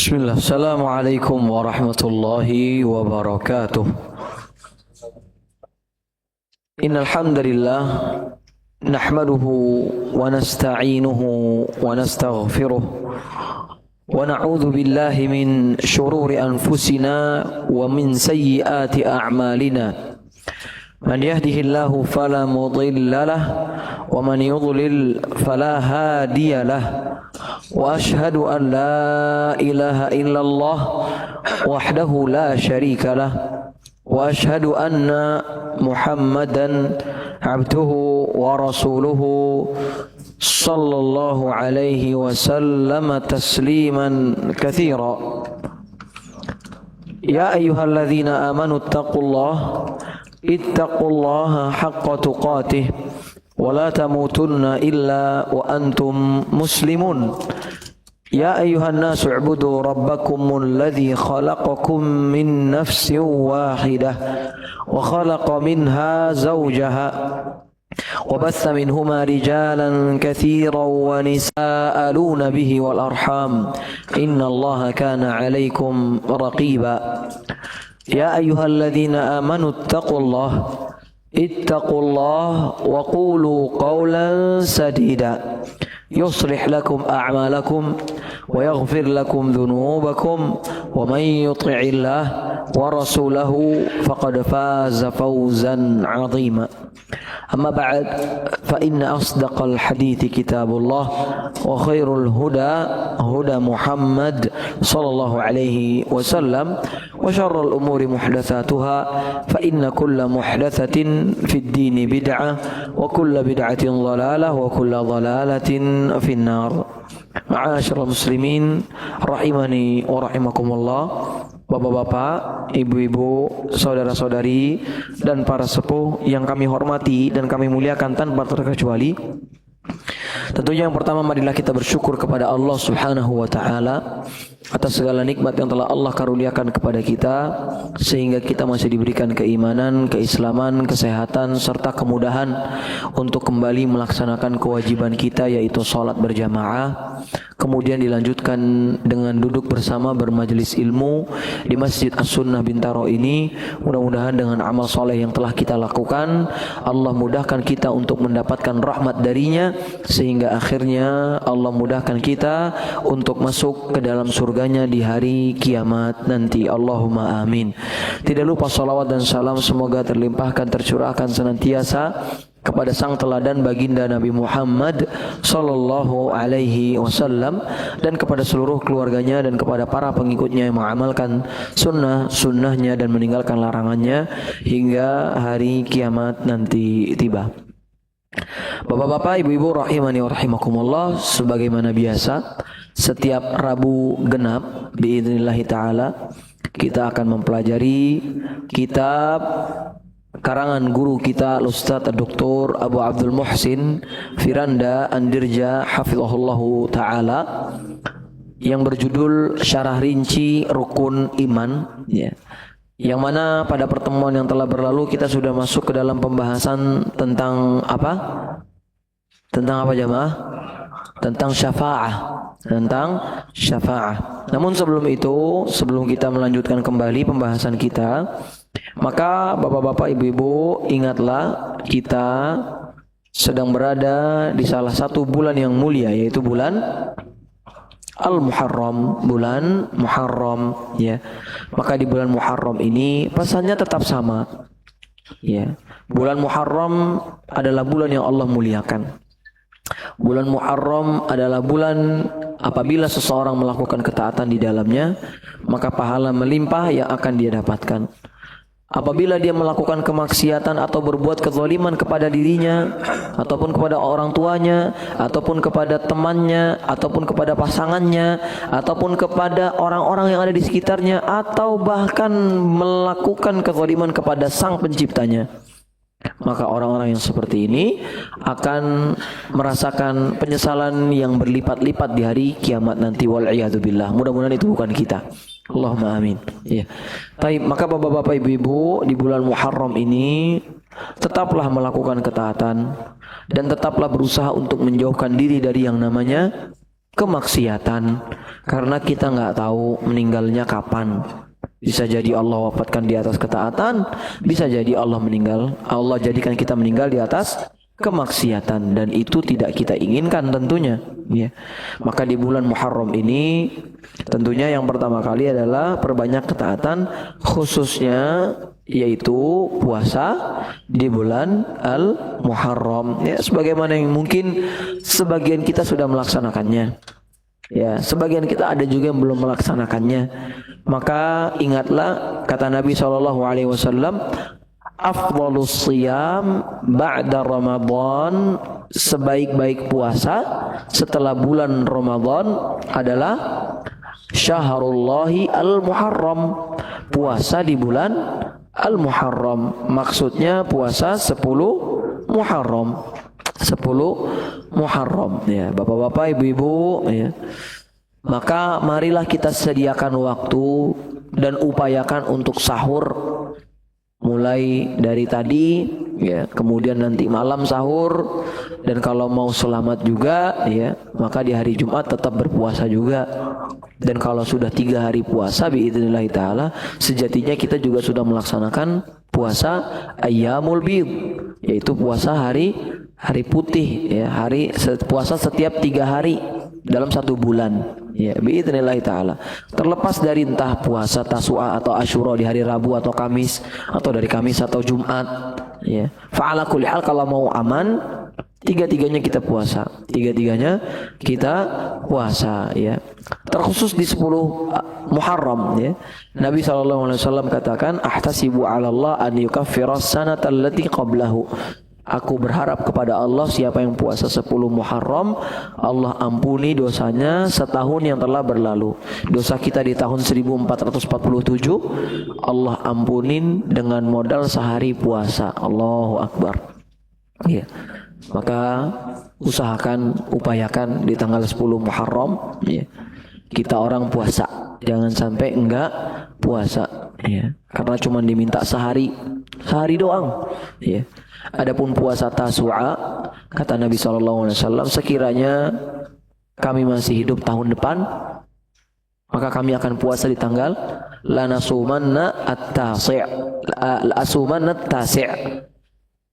Bismillah. Assalamualaikum warahmatullahi wabarakatuh. Innal hamdalillah nahmaduhu wa nasta'inuhu wa nastaghfiruh wa na'udzu billahi min shururi anfusina wa min sayyiati a'malina. Man yahdihillahu fala mudilla lahu wa man yudlil fala hadiya lahu. Wa ashhadu an la ilaha illallah wahdahu la syarika lah wa ashhadu anna Muhammadan abduhu wa rasuluhu sallallahu alaihi wasallam tasliman katsira. Ya ayyuhalladzina amanu ittaqullaha haqqa tuqatih ولا تموتن إلا وأنتم مسلمون يا أيها الناس اعبدوا ربكم الذي خلقكم من نفس واحدة وخلق منها زوجها وبث منهما رجالا كثيرا ونساء به والأرحام إن الله كان عليكم رقيبا يا أيها الذين آمنوا اتقوا الله وقولوا قولا سديدا يصلح لكم أعمالكم ويغفر لكم ذنوبكم ومن يطع الله ورسوله فقد فاز فوزا عظيما. أما بعد فإن أصدق الحديث كتاب الله وخير الهدى هدى محمد صلى الله عليه وسلم وشر الأمور محدثاتها فإن كل محدثة في الدين بدعة وكل بدعة ضلالة وكل ضلالة في النار. Ma'asyiral muslimin rahimani wa rahimakumullah. Bapak-bapak, ibu-ibu, saudara-saudari dan para sepuh yang kami hormati dan kami muliakan tanpa terkecuali. Tentunya yang pertama marilah kita bersyukur kepada Allah Subhanahu wa taala atas segala nikmat yang telah Allah karuniakan kepada kita sehingga kita masih diberikan keimanan, keislaman, kesehatan serta kemudahan untuk kembali melaksanakan kewajiban kita yaitu salat berjamaah. Kemudian dilanjutkan dengan duduk bersama bermajelis ilmu di Masjid As-Sunnah Bintaro ini. Mudah-mudahan dengan amal soleh yang telah kita lakukan, Allah mudahkan kita untuk mendapatkan rahmat darinya, sehingga akhirnya Allah mudahkan kita untuk masuk ke dalam surganya di hari kiamat nanti. Allahumma amin. Tidak lupa salawat dan salam semoga terlimpahkan, tercurahkan senantiasa kepada sang teladan baginda Nabi Muhammad sallallahu alaihi wasallam dan kepada seluruh keluarganya dan kepada para pengikutnya yang mengamalkan sunnahnya dan meninggalkan larangannya hingga hari kiamat nanti tiba. Bapak-bapak, ibu-ibu rahimani wa rahimakumullah, sebagaimana biasa setiap Rabu genap biidznillah taala kita akan mempelajari kitab karangan guru kita Ustaz Dr. Abu Abdul Muhsin Firanda Andirja hafizahullahu taala yang berjudul Syarah Rinci Rukun Iman, ya. Yang mana pada pertemuan yang telah berlalu kita sudah masuk ke dalam pembahasan tentang apa? Tentang apa jamaah? Tentang syafa'ah. Namun sebelum itu, sebelum kita melanjutkan kembali pembahasan kita, maka bapak-bapak, ibu-ibu, ingatlah kita sedang berada di salah satu bulan yang mulia, yaitu bulan Al-Muharram, bulan Muharram, ya. Maka di bulan Muharram ini pesannya tetap sama, ya. Bulan Muharram adalah bulan yang Allah muliakan. Bulan Muharram adalah bulan apabila seseorang melakukan ketaatan di dalamnya, maka pahala melimpah yang akan dia dapatkan. Apabila dia melakukan kemaksiatan atau berbuat kezaliman kepada dirinya, ataupun kepada orang tuanya, ataupun kepada temannya, ataupun kepada pasangannya, ataupun kepada orang-orang yang ada di sekitarnya, atau bahkan melakukan kezaliman kepada sang penciptanya, maka orang-orang yang seperti ini akan merasakan penyesalan yang berlipat-lipat di hari kiamat nanti, wal'iyadzubillah. Mudah-mudahan itu bukan kita. Allahumma amin. Ya. Baik, maka bapak-bapak, ibu-ibu, di bulan Muharram ini tetaplah melakukan ketaatan dan tetaplah berusaha untuk menjauhkan diri dari yang namanya kemaksiatan, karena kita nggak tahu meninggalnya kapan. Bisa jadi Allah wafatkan di atas ketaatan, bisa jadi Allah jadikan kita meninggal di atas kemaksiatan, dan itu tidak kita inginkan tentunya, ya. Maka di bulan Muharram ini tentunya yang pertama kali adalah perbanyak ketaatan, khususnya yaitu puasa di bulan Al-Muharram, ya, sebagaimana yang mungkin sebagian kita sudah melaksanakannya, ya, sebagian kita ada juga yang belum melaksanakannya. Maka ingatlah kata Nabi SAW, afdhalus shiyam ba'da Ramadan, sebaik-baik puasa setelah bulan Ramadan adalah Syahrullahi al-Muharram, puasa di bulan Al-Muharram. Maksudnya puasa 10 Muharram, 10 Muharram, ya, bapak-bapak, ibu-ibu, ya. Maka marilah kita sediakan waktu dan upayakan untuk sahur, mulai dari tadi, ya, kemudian nanti malam sahur, dan kalau mau selamat juga, ya, maka di hari Jumat tetap berpuasa juga. Dan kalau sudah 3 hari puasa biidznillah taala, sejatinya kita juga sudah melaksanakan puasa ayyamul bid, yaitu puasa hari putih, ya, puasa setiap 3 hari dalam 1 bulan, ya, biidznillah taala. Terlepas dari entah puasa Tasu'a atau Asyura di hari Rabu atau Kamis, atau dari Kamis atau Jumat, ya. Fa'ala kulli hal, kalau mau aman, tiga-tiganya kita puasa, ya. Terkhusus di 10 Muharram, ya, Nabi SAW katakan, ahtasibu 'ala Allah an yukaffira as-sanata allati qablahu. Aku berharap kepada Allah, siapa yang puasa 10 Muharram, Allah ampuni dosanya setahun yang telah berlalu. Dosa kita di tahun 1447, Allah ampunin dengan modal sehari puasa. Allahu Akbar. Ya. Maka upayakan di tanggal 10 Muharram, ya, kita orang puasa. Jangan sampai enggak puasa, ya. Karena cuma diminta sehari doang, ya. Adapun puasa Tasu'a, kata Nabi SAW, sekiranya kami masih hidup tahun depan, maka kami akan puasa di tanggal lanasumanna at-tasi',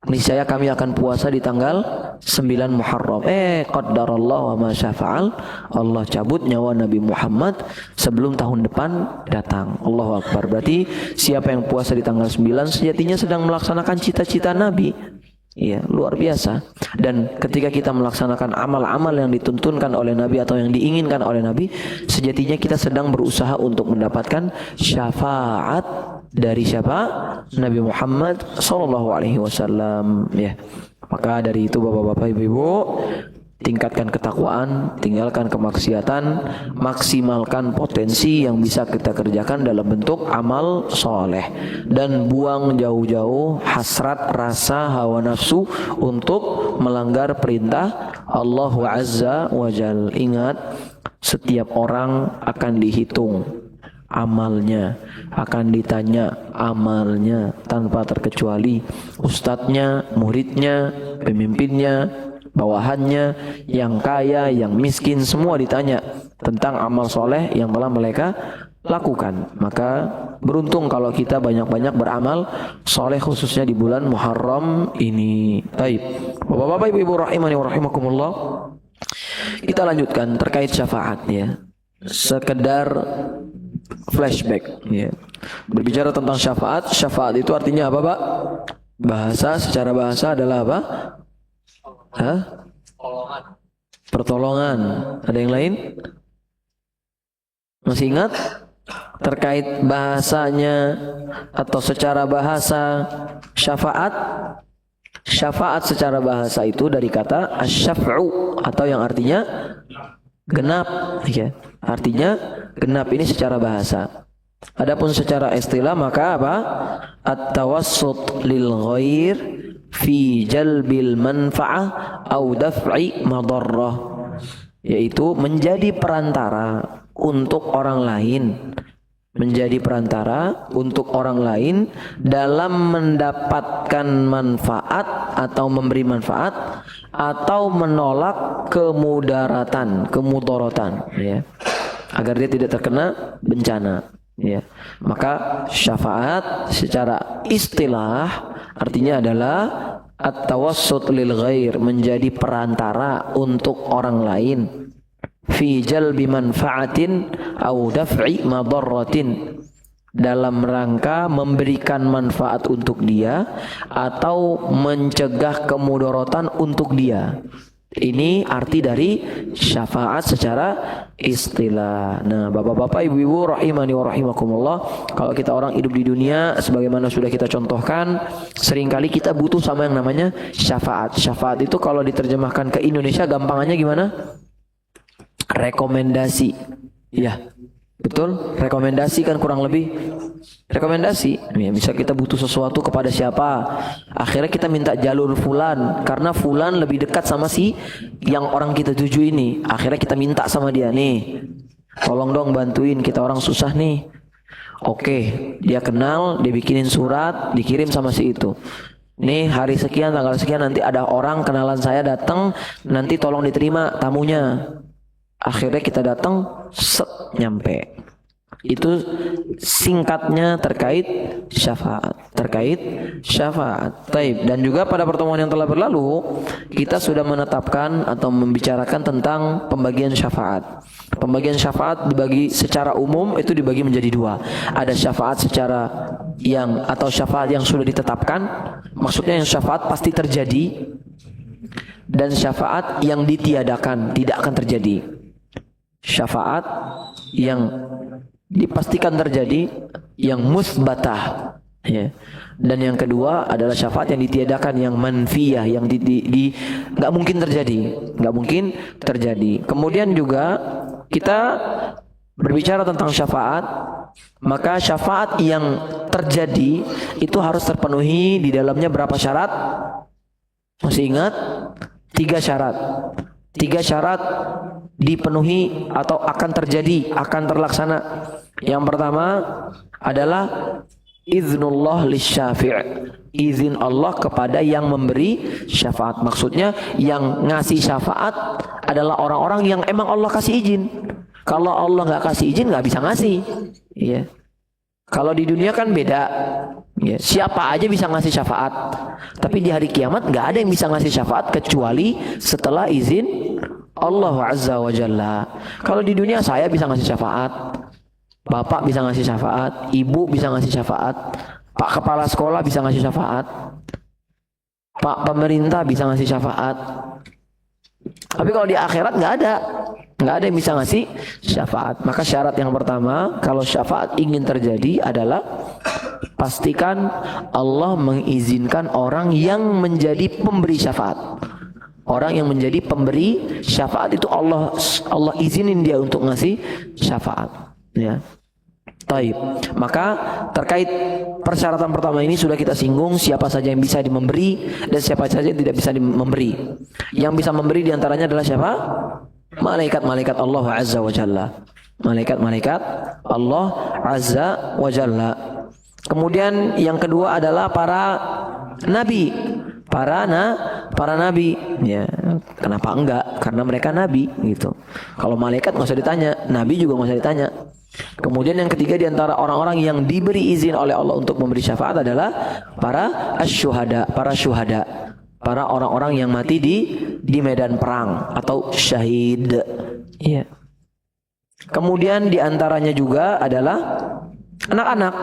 niscaya kami akan puasa di tanggal 9 Muharram. Qaddarallahu wa ma syafa'al, Allah cabut nyawa Nabi Muhammad sebelum tahun depan datang. Allahu Akbar. Berarti siapa yang puasa di tanggal 9 sejatinya sedang melaksanakan cita-cita Nabi. Iya, luar biasa. Dan ketika kita melaksanakan amal-amal yang dituntunkan oleh Nabi atau yang diinginkan oleh Nabi, sejatinya kita sedang berusaha untuk mendapatkan syafaat dari siapa? Nabi Muhammad SAW, ya. Maka dari itu bapak-bapak, ibu-ibu, tingkatkan ketakwaan, tinggalkan kemaksiatan, maksimalkan potensi yang bisa kita kerjakan dalam bentuk amal soleh, dan buang jauh-jauh hasrat, rasa, hawa nafsu untuk melanggar perintah Allah Azza wa Jal. Ingat, setiap orang akan dihitung amalnya, akan ditanya amalnya tanpa terkecuali. Ustadznya, muridnya, pemimpinnya, bawahannya, yang kaya, yang miskin, semua ditanya tentang amal soleh yang telah mereka lakukan. Maka beruntung kalau kita banyak-banyak beramal soleh, khususnya di bulan Muharram ini. Baik. Bapak-bapak, ibu-ibu rahimani wa rahimakumullah. Kita lanjutkan terkait syafaat ya. Sekedar flashback ya. Berbicara tentang syafaat, syafaat itu artinya apa, Pak? Secara bahasa adalah apa? Hah? Pertolongan. Ada yang lain? Masih ingat? Terkait bahasanya atau secara bahasa syafaat? Syafaat secara bahasa itu dari kata asyaf'u atau yang artinya genap ya. Artinya genap ini secara bahasa. Adapun secara istilah maka apa? At-tawassut lil ghair fi jalbil manfa'ah au daf'i madarrah, yaitu menjadi perantara untuk orang lain, menjadi perantara untuk orang lain dalam mendapatkan manfaat atau memberi manfaat atau menolak kemudaratan ya, agar dia tidak terkena bencana ya. Maka syafaat secara istilah artinya adalah at-tawassut lil ghair, menjadi perantara untuk orang lain, fi jalbi manfaatin au daf'i madarratin, dalam rangka memberikan manfaat untuk dia atau mencegah kemudaratan untuk dia. Ini arti dari syafaat secara istilah. Nah, bapak-bapak, ibu-ibu rahimani wa rahimakumullah, kalau kita orang hidup di dunia sebagaimana sudah kita contohkan, seringkali kita butuh sama yang namanya syafaat. Syafaat itu kalau diterjemahkan ke Indonesia gampangannya gimana? Rekomendasi. Ya, betul. Rekomendasi kan kurang lebih. Rekomendasi. Ya, bisa kita butuh sesuatu kepada siapa, akhirnya kita minta jalur fulan karena fulan lebih dekat sama si yang orang kita tuju ini. Akhirnya kita minta sama dia, nih, tolong dong bantuin, kita orang susah nih. Oke, dia kenal, dia bikinin surat, dikirim sama si itu. Nih, hari sekian tanggal sekian nanti ada orang kenalan saya datang, nanti tolong diterima tamunya. Akhirnya kita datang, nyampe. Itu singkatnya terkait syafaat. Taib. Dan juga pada pertemuan yang telah berlalu kita sudah menetapkan atau membicarakan tentang pembagian syafaat. Pembagian syafaat dibagi secara umum itu dibagi menjadi dua. Ada syafaat secara atau syafaat yang sudah ditetapkan, maksudnya yang syafaat pasti terjadi, dan syafaat yang ditiadakan, tidak akan terjadi. Syafaat yang dipastikan terjadi, yang musbatah ya. Dan yang kedua adalah syafaat yang ditiadakan, yang manfiyah, yang nggak mungkin terjadi. Kemudian juga kita berbicara tentang syafaat, maka syafaat yang terjadi itu harus terpenuhi di dalamnya berapa syarat? Masih ingat? 3 syarat. 3 syarat dipenuhi atau akan terjadi, akan terlaksana. Yang pertama adalah iznullah lisyafi', izin Allah kepada yang memberi syafaat. Maksudnya yang ngasih syafaat adalah orang-orang yang emang Allah kasih izin. Kalau Allah nggak kasih izin nggak bisa ngasih. Iya. Kalau di dunia kan beda. Ya, siapa aja bisa ngasih syafaat. Tapi di hari kiamat nggak ada yang bisa ngasih syafaat kecuali setelah izin Allah Azza wa Jalla. Kalau di dunia saya bisa ngasih syafaat, bapak bisa ngasih syafaat, ibu bisa ngasih syafaat, pak kepala sekolah bisa ngasih syafaat, pak pemerintah bisa ngasih syafaat. Tapi kalau di akhirat nggak ada yang bisa ngasih syafaat. Maka syarat yang pertama kalau syafaat ingin terjadi adalah pastikan Allah mengizinkan orang yang menjadi pemberi syafaat. Orang yang menjadi pemberi syafaat itu Allah izinin dia untuk ngasih syafaat. Ya. Taib. Maka terkait persyaratan pertama ini sudah kita singgung, siapa saja yang bisa memberi dan siapa saja yang tidak bisa memberi. Yang bisa memberi diantaranya adalah siapa? Malaikat-malaikat Allah Azza wa Jalla. Malaikat-malaikat Allah Azza wa Jalla. Kemudian yang kedua adalah para nabi. Para nabi, ya. Kenapa enggak? Karena mereka nabi, gitu. Kalau malaikat nggak usah ditanya, nabi juga nggak usah ditanya. Kemudian yang ketiga di antara orang-orang yang diberi izin oleh Allah untuk memberi syafaat adalah para syuhada. para orang-orang yang mati di medan perang atau syahid. Iya. Kemudian diantaranya juga adalah anak-anak.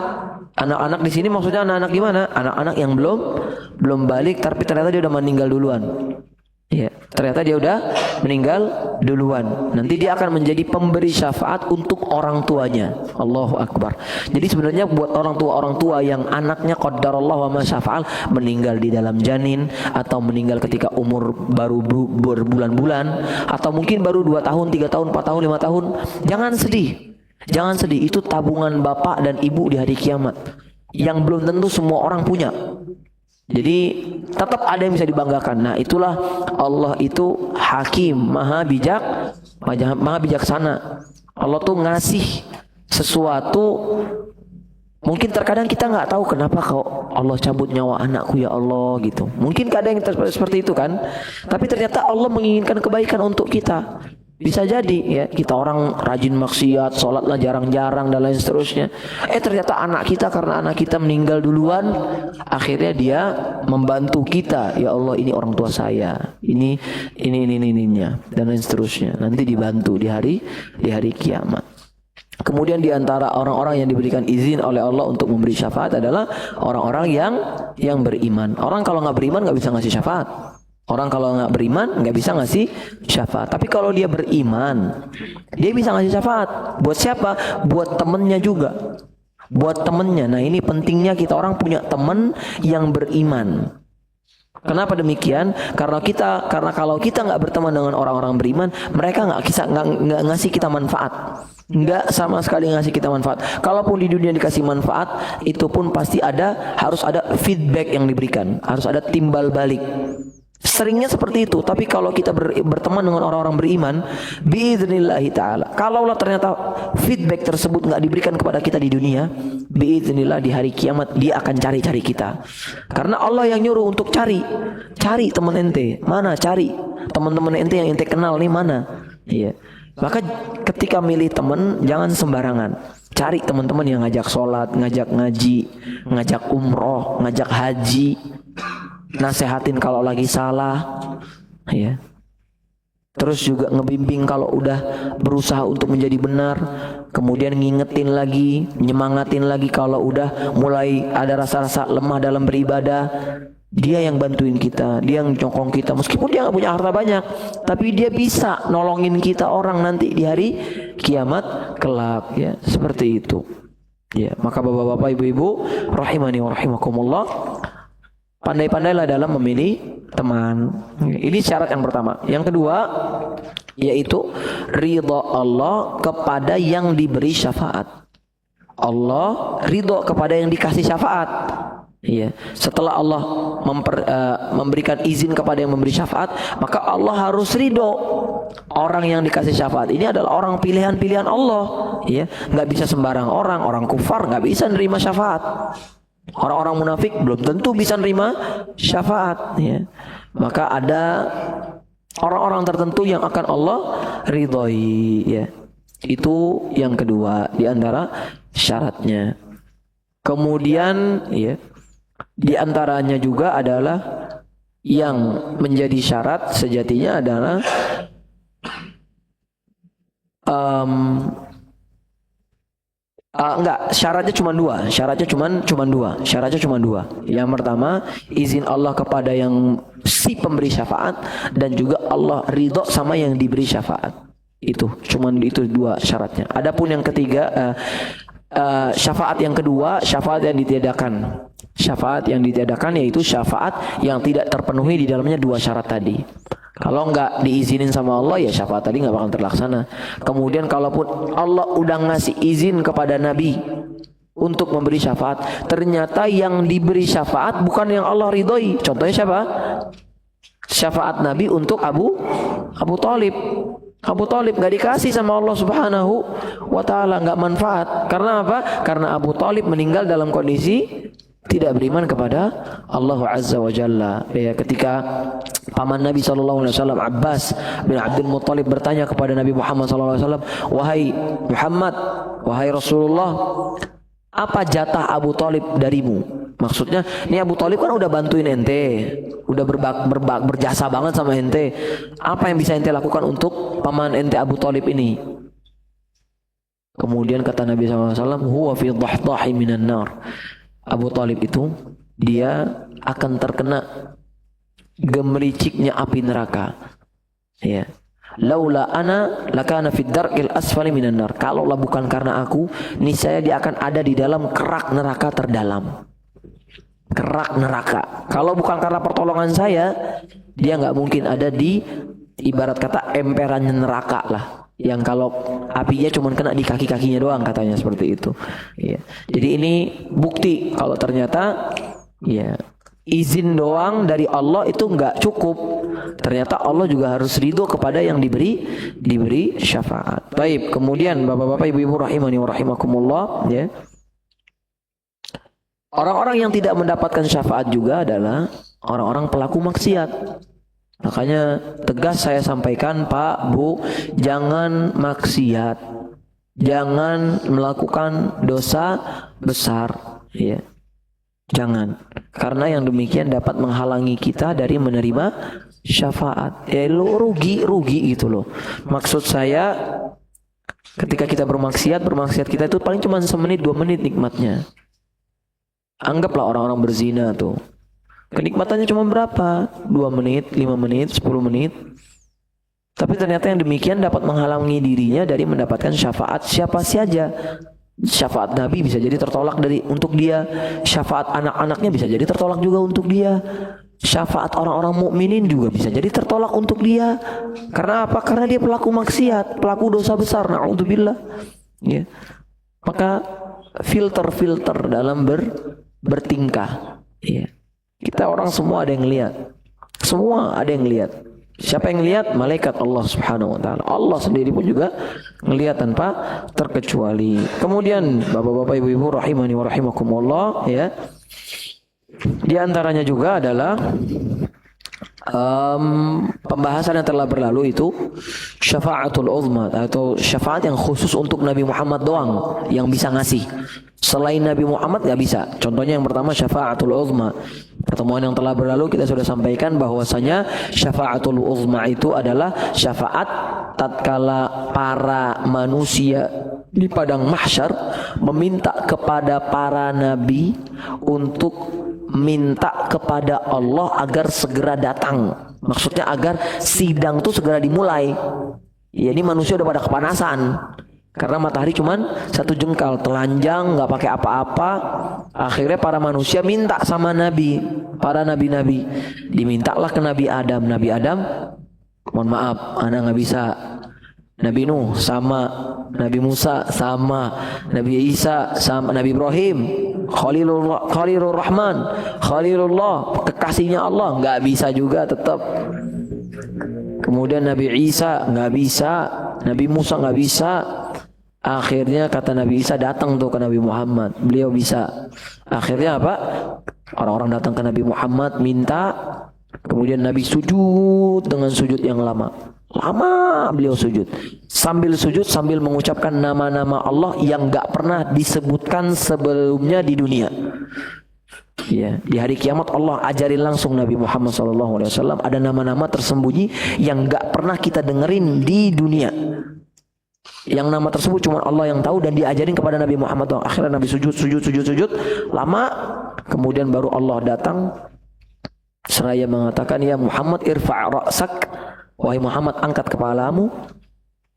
Anak-anak di sini maksudnya anak-anak gimana? Anak-anak yang belum balik tapi ternyata dia udah meninggal duluan. Ya, ternyata dia udah meninggal duluan. Nanti dia akan menjadi pemberi syafaat untuk orang tuanya. Allahu Akbar. Jadi sebenarnya buat orang tua yang anaknya qadarallahu wa ma syafa'al meninggal di dalam janin atau meninggal ketika umur baru berbulan-bulan atau mungkin baru 2 tahun, 3 tahun, 4 tahun, 5 tahun, jangan sedih. Jangan sedih, itu tabungan bapak dan ibu di hari kiamat yang belum tentu semua orang punya. Jadi tetap ada yang bisa dibanggakan. Nah, itulah Allah itu hakim, maha bijaksana. Allah tuh ngasih sesuatu. Mungkin terkadang kita nggak tahu kenapa kok Allah cabut nyawa anakku ya Allah gitu. Mungkin kadang seperti itu kan. Tapi ternyata Allah menginginkan kebaikan untuk kita. Bisa jadi ya, kita orang rajin maksiat, sholatlah jarang-jarang dan lain seterusnya. Ternyata anak kita, karena anak kita meninggal duluan, akhirnya dia membantu kita. Ya Allah, ini orang tua saya, ini dan lain seterusnya. Nanti dibantu di hari kiamat. Kemudian di antara orang-orang yang diberikan izin oleh Allah untuk memberi syafaat adalah orang-orang yang beriman. Orang kalau nggak beriman nggak bisa ngasih syafaat. Orang kalau nggak beriman nggak bisa ngasih syafaat. Tapi kalau dia beriman, dia bisa ngasih syafaat. Buat siapa? Buat temennya juga. Buat temennya. Nah, ini pentingnya kita orang punya teman yang beriman. Kenapa demikian? Karena kalau kita nggak berteman dengan orang-orang beriman, mereka nggak ngasih kita manfaat. Nggak sama sekali ngasih kita manfaat. Kalaupun di dunia dikasih manfaat, itu pun pasti harus ada feedback yang diberikan, harus ada timbal balik. Seringnya seperti itu. Tapi kalau kita berteman dengan orang-orang beriman, biidznillahi ta'ala, kalaulah ternyata feedback tersebut nggak diberikan kepada kita di dunia, biiznillah di hari kiamat dia akan cari-cari kita. Karena Allah yang nyuruh untuk cari teman ente. Mana cari teman-teman ente yang ente kenal nih, mana? Iya. Maka ketika milih teman, jangan sembarangan. Cari teman-teman yang ngajak sholat, ngajak ngaji, ngajak umroh, ngajak haji, nasehatin kalau lagi salah, ya. Terus juga ngebimbing kalau udah berusaha untuk menjadi benar. Kemudian ngingetin lagi, nyemangatin lagi kalau udah mulai ada rasa-rasa lemah dalam beribadah. Dia yang bantuin kita, dia yang nyokong kita. Meskipun dia gak punya harta banyak, tapi dia bisa nolongin kita orang nanti di hari kiamat kelak, ya. Seperti itu, ya. Maka bapak-bapak, ibu-ibu, rahimani wa rahimakumullah, pandai-pandailah dalam memilih teman. Ini syarat yang pertama. Yang kedua, yaitu ridha Allah kepada yang diberi syafaat. Allah ridha kepada yang dikasih syafaat. Iya. Setelah Allah memberikan izin kepada yang memberi syafaat, maka Allah harus ridho orang yang dikasih syafaat. Ini adalah orang pilihan-pilihan Allah. Iya. Nggak bisa sembarang orang kufar nggak bisa nerima syafaat. Orang-orang munafik belum tentu bisa nerima syafaat, ya. Maka ada orang-orang tertentu yang akan Allah ridhoi, ya. Itu yang kedua di antara syaratnya. Kemudian, ya, di antaranya juga adalah yang menjadi syarat sejatinya adalah syaratnya cuma dua. Yang pertama, izin Allah kepada yang si pemberi syafaat, dan juga Allah ridho sama yang diberi syafaat. Itu dua syaratnya. Adapun yang ketiga, syafaat yang kedua, syafaat yang ditiadakan. Syafaat yang ditiadakan yaitu syafaat yang tidak terpenuhi di dalamnya dua syarat tadi. Kalau nggak diizinin sama Allah, ya syafaat tadi nggak bakal terlaksana. Kemudian kalaupun Allah udah ngasih izin kepada Nabi untuk memberi syafaat, ternyata yang diberi syafaat bukan yang Allah ridhoi. Contohnya siapa? Syafaat Nabi untuk Abu Thalib. Abu Thalib nggak dikasih sama Allah Subhanahu wa Ta'ala, nggak manfaat. Karena apa? Karena Abu Thalib meninggal dalam kondisi tidak beriman kepada Allah Azza wa Jalla. Ya, ketika paman Nabi SAW Abbas bin Abdul Muttalib bertanya kepada Nabi Muhammad SAW, wahai Muhammad, wahai Rasulullah, apa jatah Abu Thalib darimu? Maksudnya, ini Abu Thalib kan udah bantuin ente, udah berjasa banget sama ente. Apa yang bisa ente lakukan untuk paman ente Abu Thalib ini? Kemudian kata Nabi SAW, huwa fi dhahdahi minan nar. Abu Thalib itu, dia akan terkena gemericiknya api neraka. Ya. Laula ana lakana fid darqil asfali minan nar. Kalaulah bukan karena aku, niscaya dia akan ada di dalam kerak neraka terdalam. Kerak neraka. Kalau bukan karena pertolongan saya, dia nggak mungkin ada di ibarat kata emperannya neraka lah. Yang kalau apinya cuma kena di kaki-kakinya doang, katanya seperti itu. Ya. Jadi ini bukti kalau ternyata ya izin doang dari Allah itu nggak cukup. Ternyata Allah juga harus ridho kepada yang diberi syafaat. Baik, kemudian bapak-bapak, ibu-ibu rahimani wa rahimakumullah, ya. Orang-orang yang tidak mendapatkan syafaat juga adalah orang-orang pelaku maksiat. Makanya tegas saya sampaikan, Pak, Bu, jangan maksiat. Jangan melakukan dosa besar, ya. Jangan. Karena yang demikian dapat menghalangi kita dari menerima syafaat. Ya lo rugi gitu loh. Maksud saya ketika kita bermaksiat kita itu paling cuma 1 menit 2 menit nikmatnya. Anggaplah orang-orang berzina tuh. Kenikmatannya cuma berapa? 2 menit, 5 menit, 10 menit. Tapi ternyata yang demikian dapat menghalangi dirinya dari mendapatkan syafaat siapa saja. Syafaat Nabi bisa jadi tertolak untuk dia. Syafaat anak-anaknya bisa jadi tertolak juga untuk dia. Syafaat orang-orang mukminin juga bisa jadi tertolak untuk dia. Karena apa? Karena dia pelaku maksiat, pelaku dosa besar. Na'udzubillah. Ya. Maka filter dalam bertingkah. Ya. Kita orang semua ada yang lihat. Semua ada yang lihat. Siapa yang lihat? Malaikat Allah Subhanahu wa taala. Allah sendiri pun juga melihat tanpa terkecuali. Kemudian bapak-bapak, ibu-ibu rahimani wa rahimakumullah, ya. Di antaranya juga adalah pembahasan yang telah berlalu itu syafaatul uzma, atau syafaat yang khusus untuk Nabi Muhammad doang yang bisa ngasih. Selain Nabi Muhammad nggak bisa. Contohnya yang pertama syafaatul uzma. Pertemuan yang telah berlalu kita sudah sampaikan bahwasanya syafaatul uzma itu adalah syafaat tatkala para manusia di padang mahsyar meminta kepada para nabi untuk minta kepada Allah agar segera datang. Maksudnya agar sidang itu segera dimulai. Ya, ini manusia udah pada kepanasan. Karena matahari cuman 1 jengkal, telanjang, nggak pakai apa-apa. Akhirnya para manusia minta sama nabi, para nabi-nabi. Dimintalah ke Nabi Adam. Nabi Adam, mohon maaf, anak nggak bisa. Nabi Nuh sama, Nabi Musa sama, Nabi Isa sama, Nabi Ibrahim, Khalilur Rahman, Khalilullah, kekasihnya Allah, nggak bisa juga tetap. Kemudian Nabi Isa nggak bisa, Nabi Musa nggak bisa. Akhirnya kata Nabi Isa datang tuh ke Nabi Muhammad, beliau bisa. Akhirnya apa? Orang-orang datang ke Nabi Muhammad minta, kemudian Nabi sujud dengan sujud yang lama beliau sujud. Sambil sujud sambil mengucapkan nama-nama Allah yang gak pernah disebutkan sebelumnya di dunia. Ya, di hari kiamat Allah ajarin langsung Nabi Muhammad SAW ada nama-nama tersembunyi yang gak pernah kita dengerin di dunia. Yang nama tersebut cuma Allah yang tahu dan diajarin kepada Nabi Muhammad. Akhirnya Nabi sujud lama, kemudian baru Allah datang seraya mengatakan, ya Muhammad irfa' ra'sak, wahai Muhammad angkat kepalamu,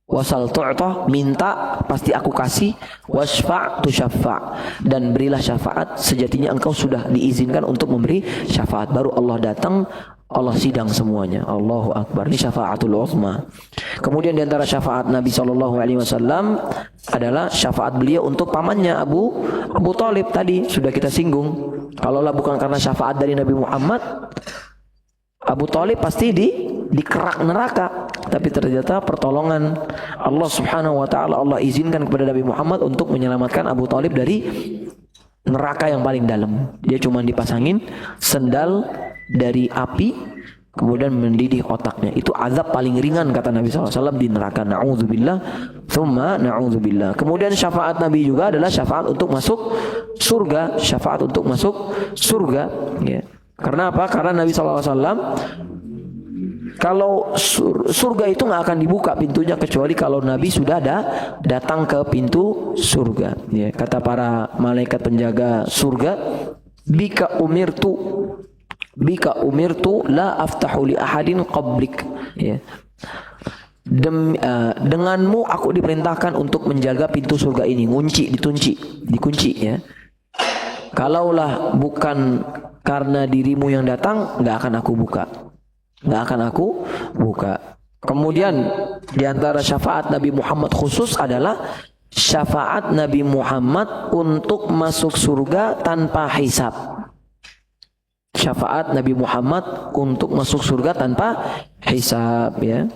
wasal tu'tah, minta pasti aku kasih, wasfa' tusyaffa', dan berilah syafaat, sejatinya engkau sudah diizinkan untuk memberi syafaat. Baru Allah datang, Allah sidang semuanya. Allahu Akbar. Ini syafaatul uzma. Kemudian di antara syafaat Nabi SAW adalah syafaat beliau untuk pamannya Abu Thalib, tadi sudah kita singgung. Kalaulah bukan karena syafaat dari Nabi Muhammad, Abu Thalib pasti di kerak neraka. Tapi ternyata pertolongan Allah Subhanahu wa taala, Allah izinkan kepada Nabi Muhammad untuk menyelamatkan Abu Thalib dari neraka yang paling dalam. Dia cuma dipasangin sendal dari api, kemudian mendidih otaknya. Itu azab paling ringan kata Nabi SAW di neraka. Na'udzubillah, thumma na'udzubillah. Kemudian syafaat Nabi juga adalah syafaat untuk masuk surga. Syafaat untuk masuk surga. Ya. Karena apa? Karena Nabi SAW, kalau surga itu nggak akan dibuka pintunya kecuali kalau Nabi sudah datang ke pintu surga. Ya. Kata para malaikat penjaga surga, bika umirtu la aftahu li ahadin qablik. Ya. Denganmu aku diperintahkan untuk menjaga pintu surga ini, dikunci ya. Kalaulah bukan karena dirimu yang datang, nggak akan aku buka. Kemudian diantara syafaat Nabi Muhammad khusus adalah syafaat Nabi Muhammad untuk masuk surga tanpa hisab. Syafaat Nabi Muhammad untuk masuk surga tanpa hisab ya.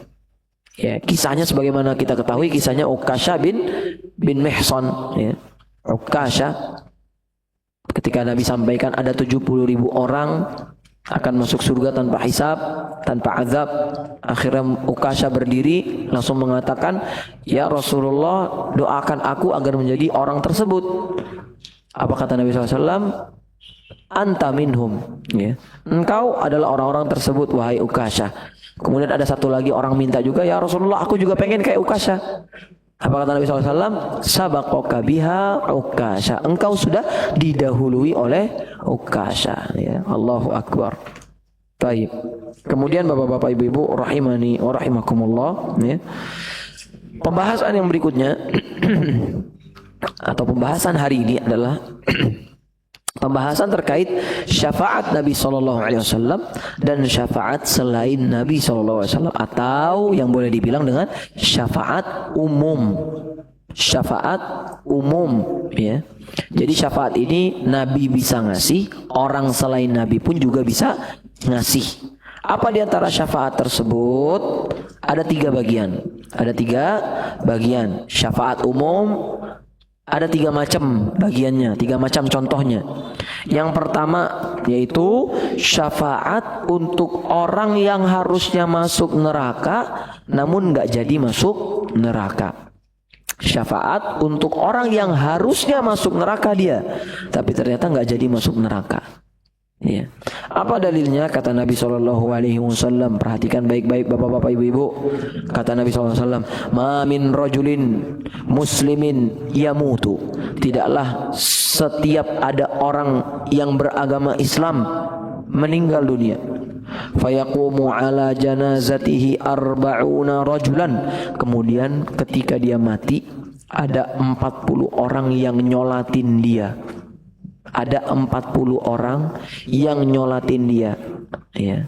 Ya, kisahnya sebagaimana kita ketahui, kisahnya Ukasha bin Mihsan ya. Ukasha, ketika Nabi sampaikan ada 70.000 orang akan masuk surga tanpa hisab, tanpa azab, akhirnya Ukasha berdiri langsung mengatakan, "Ya Rasulullah, doakan aku agar menjadi orang tersebut." Apa kata Nabi SAW? Anta minhum, ya. Engkau adalah orang-orang tersebut, wahai Ukasha. Kemudian ada satu lagi orang minta juga, "Ya Rasulullah, aku juga pengen kayak Ukasha." Apa kata Nabi SAW? Sabaqaka biha Ukasha. Engkau sudah didahului oleh Ukasha. Ya, Allahu Akbar. Baik. Kemudian bapak-bapak, ibu-ibu, rahimani wa rahimakumullah. Ya. Pembahasan yang berikutnya atau pembahasan hari ini adalah pembahasan terkait syafaat Nabi SAW dan syafaat selain Nabi SAW, atau yang boleh dibilang dengan syafaat umum. Syafaat umum ya. Jadi syafaat ini Nabi bisa ngasih, orang selain Nabi pun juga bisa ngasih. Apa di antara syafaat tersebut? Ada 3 bagian. Ada 3 bagian. Syafaat umum ada 3 macam bagiannya, 3 macam contohnya. Yang pertama yaitu syafaat untuk orang yang harusnya masuk neraka namun nggak jadi masuk neraka. Syafaat untuk orang yang harusnya masuk neraka dia, tapi ternyata nggak jadi masuk neraka. Ya. Apa dalilnya? Kata Nabi SAW, perhatikan baik-baik bapak-bapak, ibu-ibu. Kata Nabi SAW, "Ma min rajulin muslimin yamutu." Tidaklah setiap ada orang yang beragama Islam meninggal dunia, fayaqumu ala janazatihi arba'una rajulan. Kemudian ketika dia mati, ada 40 orang yang nyolatin dia. Ada 40 orang yang nyolatin dia, ya.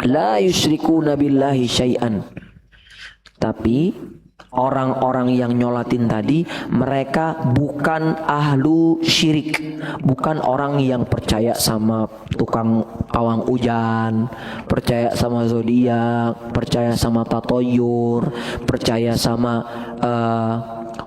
La yusyrikuna billahi syai'an. Tapi orang-orang yang nyolatin tadi, mereka bukan ahlu syirik, bukan orang yang percaya sama tukang pawang hujan, percaya sama zodiak, percaya sama tatoyur, percaya sama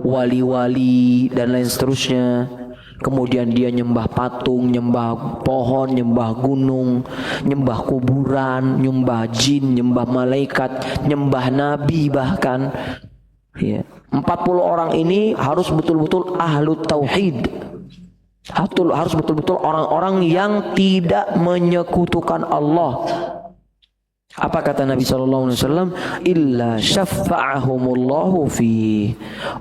wali-wali dan lain seterusnya. Kemudian dia nyembah patung, nyembah pohon, nyembah gunung, nyembah kuburan, nyembah jin, nyembah malaikat, nyembah nabi bahkan. Ya. 40 orang ini harus betul-betul ahlu tauhid. Harus betul-betul orang-orang yang tidak menyekutukan Allah. Apa kata Nabi SAW? Illa syafa'ahumullahu fi.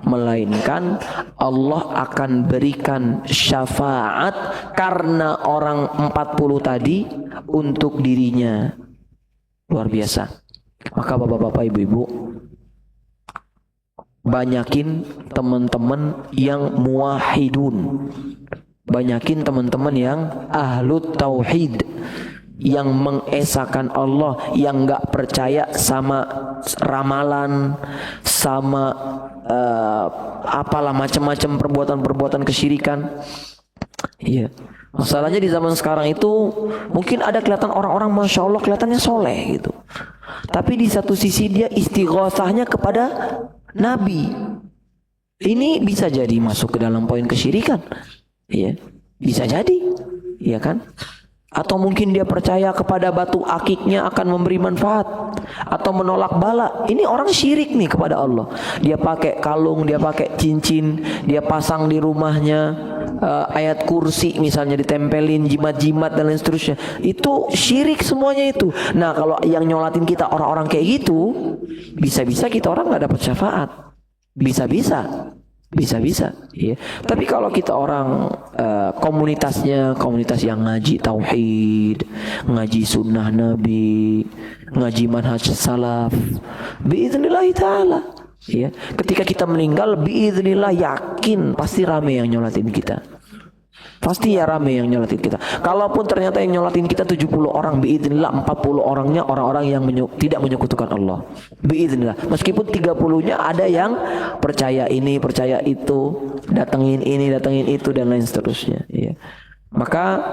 Melainkan Allah akan berikan syafaat karena orang 40 tadi untuk dirinya. Luar biasa. Maka bapak-bapak, ibu-ibu, banyakin teman-teman yang muwahhidun, banyakin teman-teman yang ahlu tauhid, yang mengesahkan Allah, yang gak percaya sama ramalan, sama apalah macam-macam perbuatan-perbuatan kesyirikan. Iya. Masalahnya di zaman sekarang itu mungkin ada kelihatan orang-orang masya Allah kelihatannya soleh gitu, tapi di satu sisi dia istighosahnya kepada Nabi. Ini bisa jadi masuk ke dalam poin kesyirikan. Iya, bisa jadi, iya kan? Atau mungkin dia percaya kepada batu akiknya akan memberi manfaat, atau menolak bala. Ini orang syirik nih kepada Allah. Dia pakai kalung, dia pakai cincin, dia pasang di rumahnya ayat kursi misalnya ditempelin, jimat-jimat dan lain seterusnya. Itu syirik semuanya itu. Nah, kalau yang nyolatin kita orang-orang kayak gitu, bisa-bisa kita orang nggak dapat syafaat. Bisa-bisa, ya. Tapi kalau kita orang komunitasnya komunitas yang ngaji tauhid, ngaji sunnah Nabi, ngaji manhaj salaf, biiznillah ta'ala, ya. Ketika kita meninggal, biiznillah yakin pasti rame yang nyolatin kita. Pasti ya rame yang nyolatin kita. Kalaupun ternyata yang nyolatin kita 70 orang, biiznillah 40 orangnya orang-orang yang tidak menyekutukan Allah. Biiznillah. Meskipun 30-nya ada yang percaya ini, percaya itu, datengin ini, datengin itu dan lain seterusnya, ya. Maka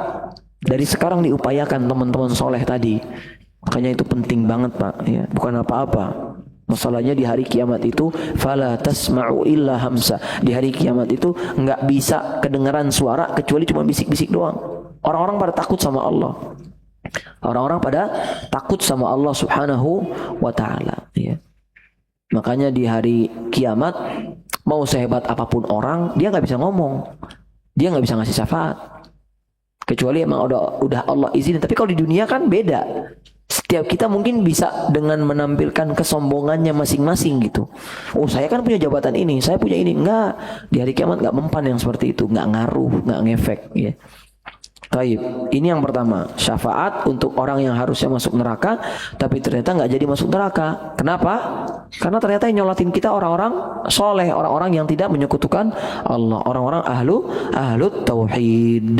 dari sekarang diupayakan teman-teman soleh tadi. Makanya itu penting banget, Pak, ya. Bukan apa-apa. Masalahnya di hari kiamat itu fala tasma'u illa hamsa. Di hari kiamat itu enggak bisa kedengaran suara kecuali cuma bisik-bisik doang. Orang-orang pada takut sama Allah. Orang-orang pada takut sama Allah Subhanahu wa taala, ya. Makanya di hari kiamat mau sehebat apapun orang, dia enggak bisa ngomong. Dia enggak bisa ngasih syafaat. Kecuali emang udah Allah izinin. Tapi kalau di dunia kan beda. Setiap kita mungkin bisa dengan menampilkan kesombongannya masing-masing gitu. Oh, saya kan punya jabatan ini, saya punya ini. Enggak, di hari kiamat enggak mempan yang seperti itu, enggak ngaruh, enggak ngefek, ya. Baik, ini yang pertama, syafaat untuk orang yang harusnya masuk neraka tapi ternyata nggak jadi masuk neraka. Kenapa? Karena ternyata yang nyolatin kita orang-orang soleh, orang-orang yang tidak menyekutukan Allah, orang-orang ahlu tauhid.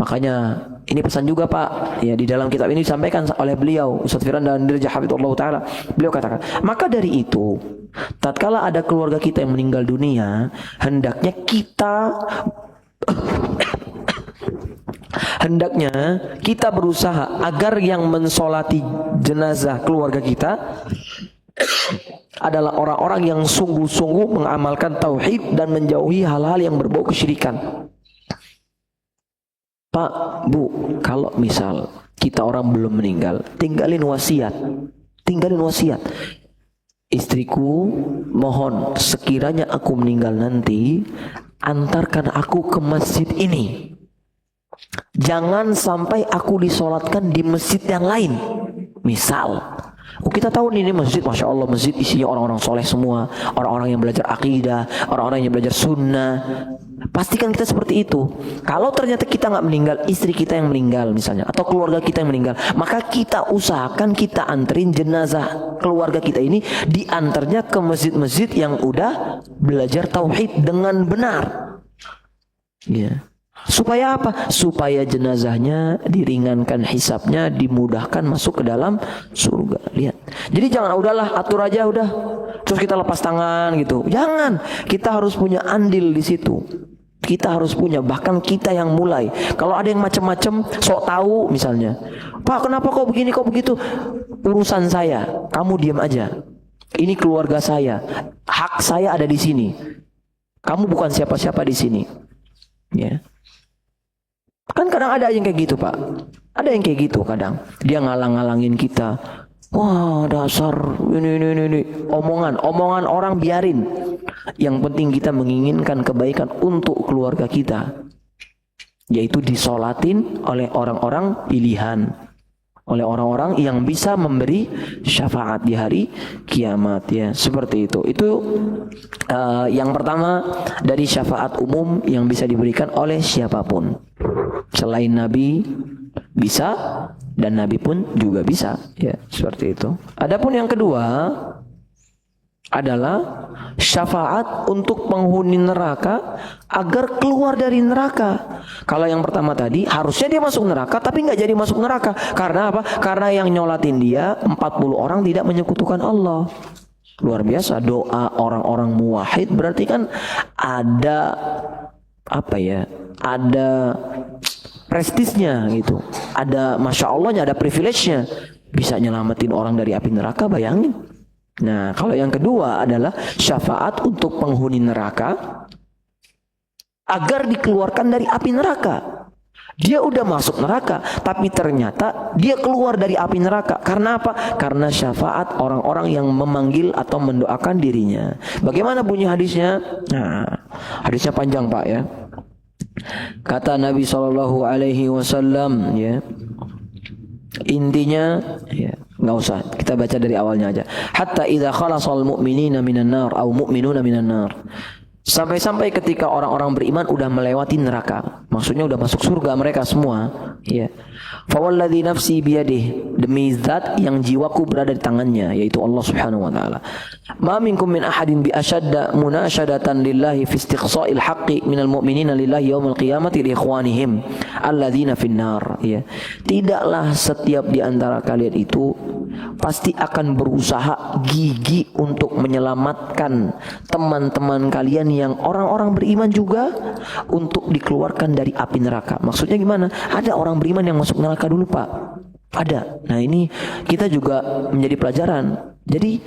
Makanya ini pesan juga, Pak, ya, di dalam kitab ini disampaikan oleh beliau Ustaz Firdan dan Dirja Hafizahullah Ta'ala. Beliau katakan, maka dari itu tatkala ada keluarga kita yang meninggal dunia, hendaknya kita berusaha agar yang mensolati jenazah keluarga kita adalah orang-orang yang sungguh-sungguh mengamalkan tauhid dan menjauhi hal-hal yang berbau kesyirikan. Pak, Bu, kalau misal kita orang belum meninggal, tinggalin wasiat. Istriku, mohon sekiranya aku meninggal nanti, antarkan aku ke masjid ini. Jangan sampai aku disolatkan di masjid yang lain. Misal, kita tahu nih, ini masjid, Masya Allah, masjid isinya orang-orang soleh semua, orang-orang yang belajar akidah, orang-orang yang belajar sunnah. Pastikan kita seperti itu. Kalau ternyata kita nggak meninggal, istri kita yang meninggal misalnya, atau keluarga kita yang meninggal, maka kita usahakan kita anterin jenazah keluarga kita ini, diantarnya ke masjid-masjid yang udah belajar tauhid dengan benar. Ya. Supaya apa? Supaya jenazahnya diringankan hisabnya, dimudahkan masuk ke dalam surga. Lihat. Jadi jangan udahlah atur aja udah. Terus kita lepas tangan gitu. Jangan. Kita harus punya andil di situ. Kita harus punya, bahkan kita yang mulai. Kalau ada yang macam-macam sok tahu misalnya, Pak, kenapa kok begini kok begitu? Urusan saya, kamu diam aja. Ini keluarga saya. Hak saya ada di sini. Kamu bukan siapa-siapa di sini. Ya. Kan kadang ada yang kayak gitu, Pak. Ada yang kayak gitu kadang. Dia ngalang-ngalangin kita. Wah, dasar ini. Omongan orang biarin. Yang penting kita menginginkan kebaikan untuk keluarga kita. Yaitu disolatin oleh orang-orang pilihan. Oleh orang-orang yang bisa memberi syafaat di hari kiamat, ya. Seperti itu. Itu yang pertama dari syafaat umum yang bisa diberikan oleh siapapun. Selain Nabi bisa, dan Nabi pun juga bisa, ya, seperti itu. Adapun yang kedua adalah syafaat untuk penghuni neraka agar keluar dari neraka. Kalau yang pertama tadi harusnya dia masuk neraka tapi nggak jadi masuk neraka. Karena apa? Karena yang nyolatin dia 40 orang tidak menyekutukan Allah. Luar biasa doa orang-orang muwahhid, berarti kan ada apa ya? Ada prestisnya gitu. Ada Masya Allahnya, ada privilege-nya. Bisa nyelamatin orang dari api neraka, bayangin. Nah, kalau yang kedua adalah syafaat untuk penghuni neraka agar dikeluarkan dari api neraka. Dia udah masuk neraka, tapi ternyata dia keluar dari api neraka. Karena apa? Karena syafaat orang-orang yang memanggil atau mendoakan dirinya. Bagaimana bunyi hadisnya? Nah, hadisnya panjang Pak ya. Kata Nabi SAW, ya, intinya ya, nggak usah kita baca dari awalnya aja. Hatta idza khalasal mu'minina minan nar au mu'minuna minan nar. Sampai-sampai ketika orang-orang beriman udah melewati neraka, maksudnya udah masuk surga mereka semua, ya. Fawalladzi nafsi biyadihi, demi zat yang jiwaku berada di tangannya, yaitu Allah Subhanahu wa taala. Ma minkum min ahadin bi ashadda munashadatan lillahi fi istiqsa'il haqqi minal mu'minina lillahi yaumil qiyamati li ikhwanihim alladzina finnar, ya. Tidaklah setiap di antara kalian itu pasti akan berusaha gigih untuk menyelamatkan teman-teman kalian yang orang-orang beriman juga untuk dikeluarkan dari api neraka. Maksudnya gimana? Ada orang beriman yang masuk neraka dulu Pak. Ada. Nah ini kita juga menjadi pelajaran. Jadi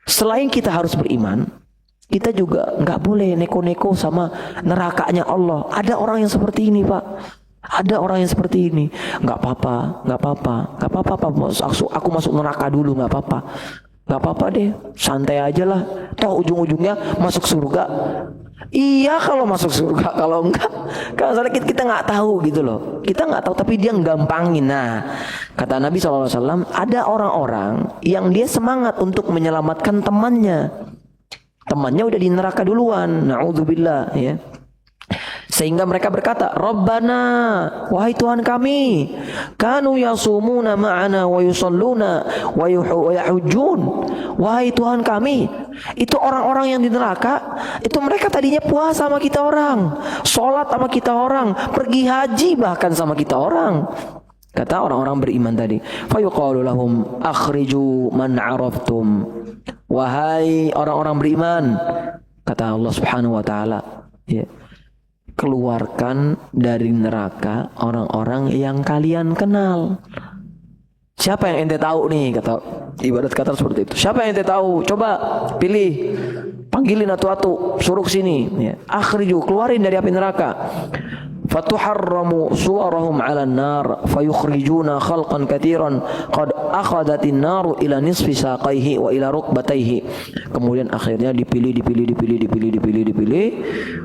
selain kita harus beriman, kita juga nggak boleh neko-neko sama nerakanya Allah. Ada orang yang seperti ini Pak. Ada orang yang seperti ini. Nggak apa-apa, nggak apa-apa, nggak apa-apa Pak. Aku masuk neraka dulu, nggak apa-apa. Nggak apa-apa deh, santai aja lah. Toh ujung-ujungnya masuk surga. Iya kalau masuk surga, kalau enggak, kalau kita nggak tahu gitu loh. Kita nggak tahu, tapi dia gampangin. Nah, kata Nabi SAW, ada orang-orang yang dia semangat untuk menyelamatkan temannya. Temannya udah di neraka duluan. Na'udzubillah, ya. Sehingga mereka berkata, Rabbana, wahai Tuhan kami, kanu yasumuna ma'ana wa yusalluna wa yahujjun. Wahai Tuhan kami, itu orang-orang yang di neraka, itu mereka tadinya puasa sama kita orang, sholat sama kita orang, pergi haji bahkan sama kita orang. Kata orang-orang beriman tadi, fayuqalu lahum akhriju man araftum. Wahai orang-orang beriman, kata Allah Subhanahu wa taala, ya, keluarkan dari neraka orang-orang yang kalian kenal. Siapa yang ente tahu nih, kata ibarat kata seperti itu. Siapa yang ente tahu? Coba pilih, panggilin atu-atu, suruh ke sini, ya. Akhriju, keluarin dari api neraka. Fatuharramu suwarahum 'alan nar fayukhrijuna khalqan katsiran qad akhadatin naru ila nisfi saqaihi wa ila rukbataihi. Kemudian akhirnya dipilih,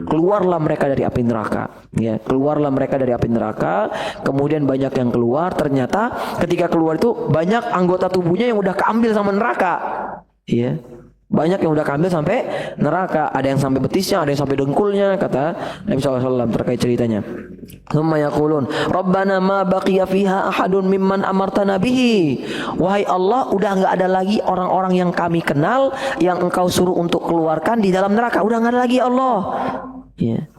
keluarlah mereka dari api neraka, ya, keluarlah mereka dari api neraka. Kemudian banyak yang keluar, ternyata ketika keluar itu banyak anggota tubuhnya yang udah keambil sama neraka, ya. Banyak yang udah keambil sampai neraka. Ada yang sampai betisnya, ada yang sampai dengkulnya, kata Nabi SAW terkait ceritanya. Tsumma yaqulun, Rabbana ma baqiya fiha ahadun mimman amartana bihi. Wahai Allah, udah enggak ada lagi orang-orang yang kami kenal yang engkau suruh untuk keluarkan di dalam neraka. Udah enggak ada lagi Allah. Ya.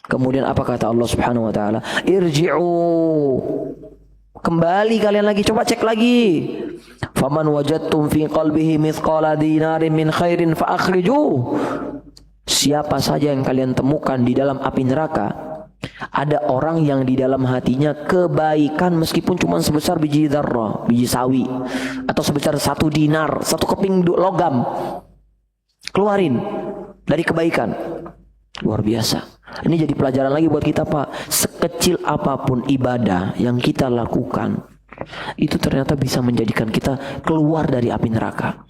Kemudian apa kata Allah Subhanahu wa taala? Irji'u. Kembali kalian lagi, coba cek lagi. Faman wajadtum fi qalbihi mithqala dinarin min khairin fa akhrijuh. Siapa saja yang kalian temukan di dalam api neraka, ada orang yang di dalam hatinya kebaikan meskipun cuma sebesar biji dzarrah, biji sawi, atau sebesar 1 dinar, 1 keping logam, keluarin dari kebaikan. Luar biasa. Ini jadi pelajaran lagi buat kita Pak. Sekecil apapun ibadah yang kita lakukan, itu ternyata bisa menjadikan kita keluar dari api neraka.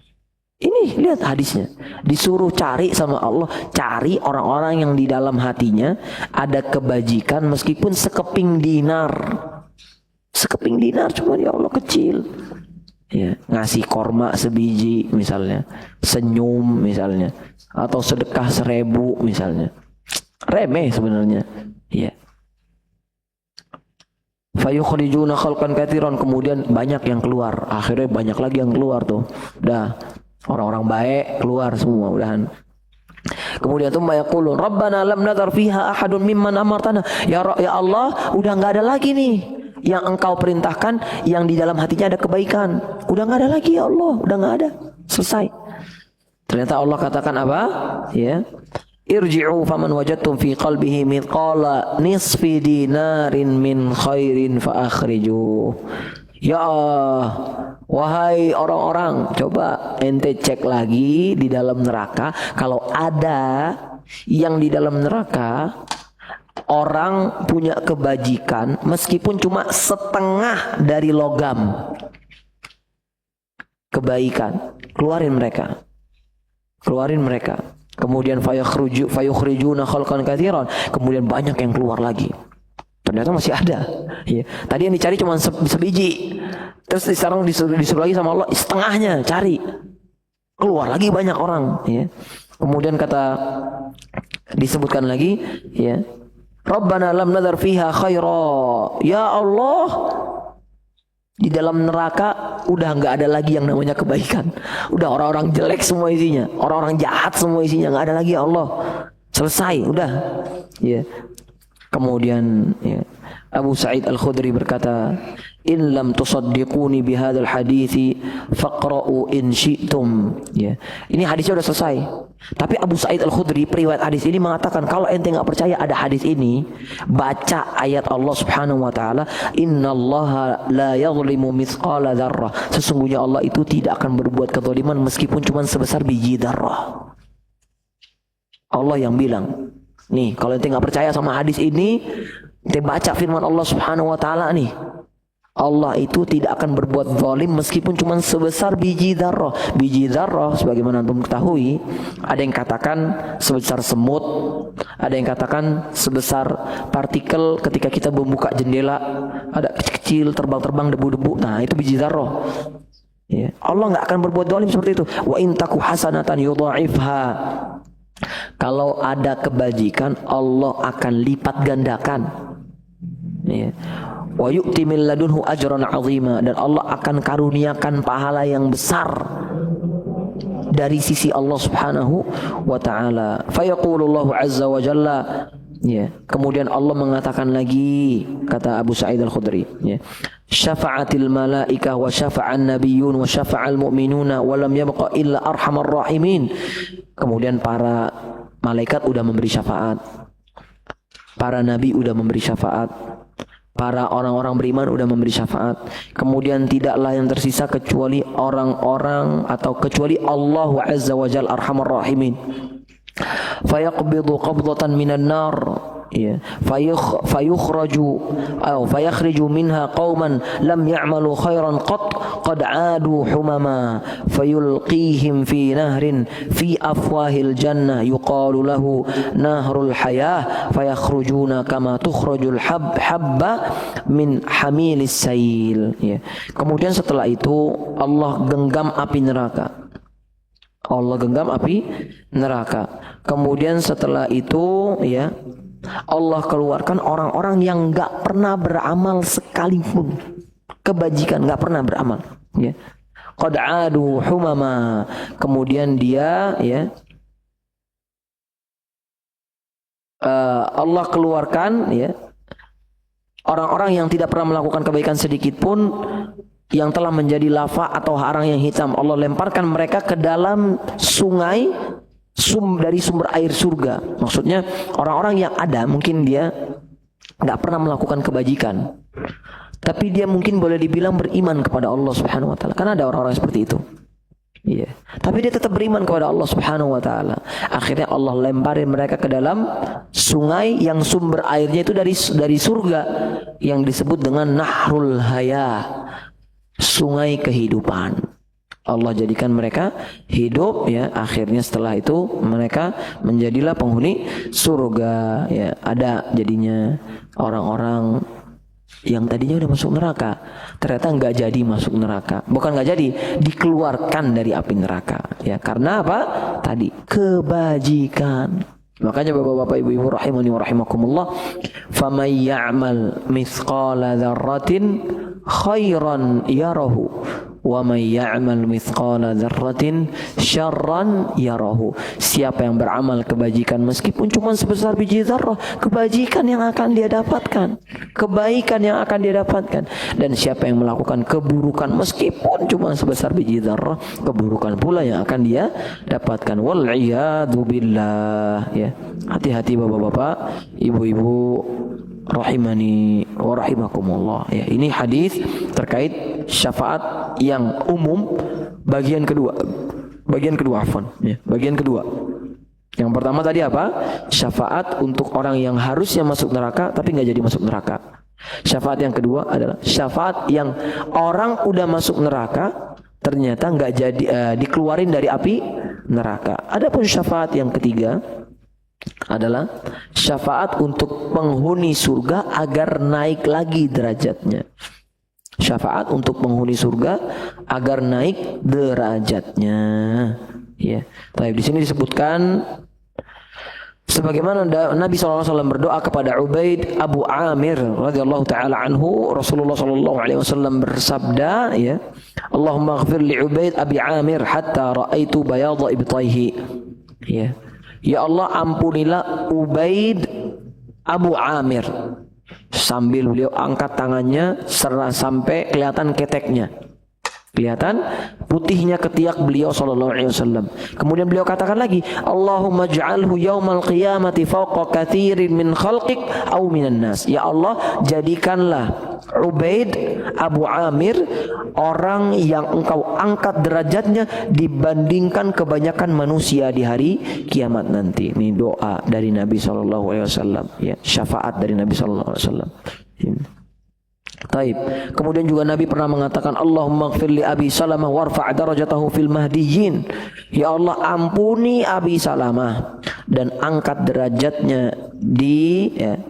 Ini lihat hadisnya, disuruh cari sama Allah, cari orang-orang yang di dalam hatinya ada kebajikan meskipun sekeping dinar. Sekeping dinar cuma ya Allah kecil. Ya, ngasih korma sebiji misalnya, senyum misalnya, atau sedekah 1000 misalnya. Remeh sebenarnya. Ya. Fayukhrijuna khalqan katsiran, kemudian banyak yang keluar. Akhirnya banyak lagi yang keluar tuh. Udah orang-orang baik keluar semua udahan. Kemudian tuh yaqulun Rabbana lam nadhar fiha ahadun mimman amartana. Ya Allah, udah enggak ada lagi nih yang engkau perintahkan yang di dalam hatinya ada kebaikan. Udah enggak ada lagi ya Allah, udah enggak ada. Selesai. Ternyata Allah katakan apa? Ya. Irji'u faman wajadtum fi qalbihi mithqala nisfi dinarin min khairin fa akhrijuh. Ya wahai orang-orang, coba ente cek lagi di dalam neraka, kalau ada yang di dalam neraka Orang punya kebajikan meskipun cuma setengah dari logam kebaikan, keluarin mereka. Kemudian fayukhrijuna khalqan katsiran, kemudian banyak yang keluar lagi. Ternyata masih ada. Ya. Tadi yang dicari cuma sebiji. Terus sekarang disuruh lagi sama Allah setengahnya cari. Keluar lagi banyak orang. Ya. Kemudian disebutkan lagi, ya. Rabbana lam nadhar fiha khaira. Ya Allah, di dalam neraka udah nggak ada lagi yang namanya kebaikan. Udah orang-orang jelek semua isinya, orang-orang jahat semua isinya, nggak ada lagi ya Allah. Selesai, udah. Ya. Kemudian ya, Abu Sa'id Al-Khudri berkata, "In lam tusaddiquni bihadzal hadithi faqra'u in syi'tum." Ya. Ini hadisnya udah selesai. Tapi Abu Sa'id Al-Khudri periwayat hadis ini mengatakan, kalau ente enggak percaya ada hadis ini, baca ayat Allah Subhanahu wa taala, "Innallaha la yadhlimu mithqala dzarrah." Sesungguhnya Allah itu tidak akan berbuat kezaliman meskipun cuma sebesar biji dzarrah. Allah yang bilang. Nih, kalau ente nggak percaya sama hadis ini, ente baca firman Allah Subhanahu wa taala nih. Allah itu tidak akan berbuat zalim meskipun cuma sebesar biji dzarrah. Biji dzarrah sebagaimana antum ketahui, ada yang katakan sebesar semut, ada yang katakan sebesar partikel ketika kita membuka jendela, ada kecil terbang-terbang debu-debu. Nah, itu biji dzarrah. Ya. Allah nggak akan berbuat zalim seperti itu. Wa in taku hasanatan yudha'ifha. Kalau ada kebajikan, Allah akan lipat gandakan. Ya. Wa yu'ti min ladunhu ajran 'azima, dan Allah akan karuniakan pahala yang besar dari sisi Allah Subhanahu wa taala. Fa yaqulullahu azza wa jalla, ya. Kemudian Allah mengatakan lagi, kata Abu Sa'id Al-Khudri, ya. Syafa'atil malaikah wa syafa'an nabiyyun wa syafa'al mu'minuna wa lam yabqa illa arhamar rahimin. Kemudian para malaikat udah memberi syafaat, para nabi udah memberi syafaat, para orang-orang beriman udah memberi syafaat. Kemudian tidaklah yang tersisa kecuali orang-orang atau kecuali Allah Azza wa Jalla arhamar rahimin. Fayaqbidu qabdatan minan nar, ya, fayakhriju minha qauman lam ya'malu khairan qad 'adu humama fayulqihim fi nahrin fi afwahil jannah yuqalu lahu nahrul hayah fayakhrujuna kama tukhrajul habba min hamilis sail, ya. Kemudian setelah itu Allah genggam api neraka. Kemudian setelah itu, ya, Allah keluarkan orang-orang yang nggak pernah beramal sekalipun kebajikan, nggak pernah beramal, ya. Qad 'adu humama. Kemudian dia, ya, Allah keluarkan, ya, orang-orang yang tidak pernah melakukan kebaikan sedikit pun, yang telah menjadi lava atau harang yang hitam. Allah lemparkan mereka ke dalam sungai dari sumber air surga. Maksudnya orang-orang yang ada, mungkin dia nggak pernah melakukan kebajikan, tapi dia mungkin boleh dibilang beriman kepada Allah Subhanahu wa taala. Karena ada orang-orang seperti itu. Iya. Tapi dia tetap beriman kepada Allah Subhanahu wa taala. Akhirnya Allah lemparin mereka ke dalam sungai yang sumber airnya itu dari surga, yang disebut dengan Nahrul Haya, sungai kehidupan. Allah jadikan mereka hidup, ya. Akhirnya setelah itu mereka menjadilah penghuni surga, ya. Ada jadinya orang-orang yang tadinya udah masuk neraka, ternyata nggak jadi masuk neraka. Bukan nggak jadi, dikeluarkan dari api neraka, ya. Karena apa? Tadi kebajikan. Makanya bapak-bapak, ibu-ibu rahimani wa rahimakumullah, faman ya'mal mithqala dzarratin khairan yarahu wa man ya'mal mithqala dzarratin syarran yarahu. Siapa yang beramal kebajikan meskipun cuma sebesar biji zarrah, kebajikan yang akan dia dapatkan, kebaikan yang akan dia dapatkan. Dan siapa yang melakukan keburukan meskipun cuma sebesar biji zarrah, keburukan pula yang akan dia dapatkan. Wal iyadu billah, ya. Hati-hati bapak-bapak, ibu-ibu rahimani wa rahimakumullah, ya. Ini hadis terkait syafaat yang umum bagian kedua, ya. Bagian kedua. Yang pertama tadi apa? Syafaat untuk orang yang harusnya masuk neraka tapi nggak jadi masuk neraka. Syafaat yang kedua adalah syafaat yang orang udah masuk neraka ternyata nggak jadi dikeluarin dari api neraka. Adapun syafaat yang ketiga adalah syafaat untuk penghuni surga agar naik lagi derajatnya. Syafaat untuk penghuni surga agar naik derajatnya. Ya, baik, di sini disebutkan sebagaimana Nabi SAW berdoa kepada Ubaid Abu Amir radhiyallahu taala anhu, Rasulullah SAW bersabda, ya, Allahumma ighfir li Ubaid Abi Amir hatta ra'aitu bayadha ibtaihi. Ya. Ya Allah, ampunilah Ubaid Abu Amir, sambil beliau angkat tangannya sampai kelihatan keteknya, kelihatan putihnya ketiak beliau sallallahu alaihi wasallam. Kemudian beliau katakan lagi, Allahumma ij'alhu yaumal qiyamati fawqa katsirin min khalqik aw minan nas. Ya Allah, jadikanlah Ubaid Abu Amir orang yang engkau angkat derajatnya dibandingkan kebanyakan manusia di hari kiamat nanti. Ini doa dari Nabi sallallahu alaihi wasallam, ya, syafaat dari Nabi sallallahu alaihi wasallam. Taib. Kemudian juga Nabi pernah mengatakan, Allahumma ighfir li Abi Salamah warfa' darajatahu fil mahdiyyin. Ya Allah, ampuni Abi Salamah dan angkat derajatnya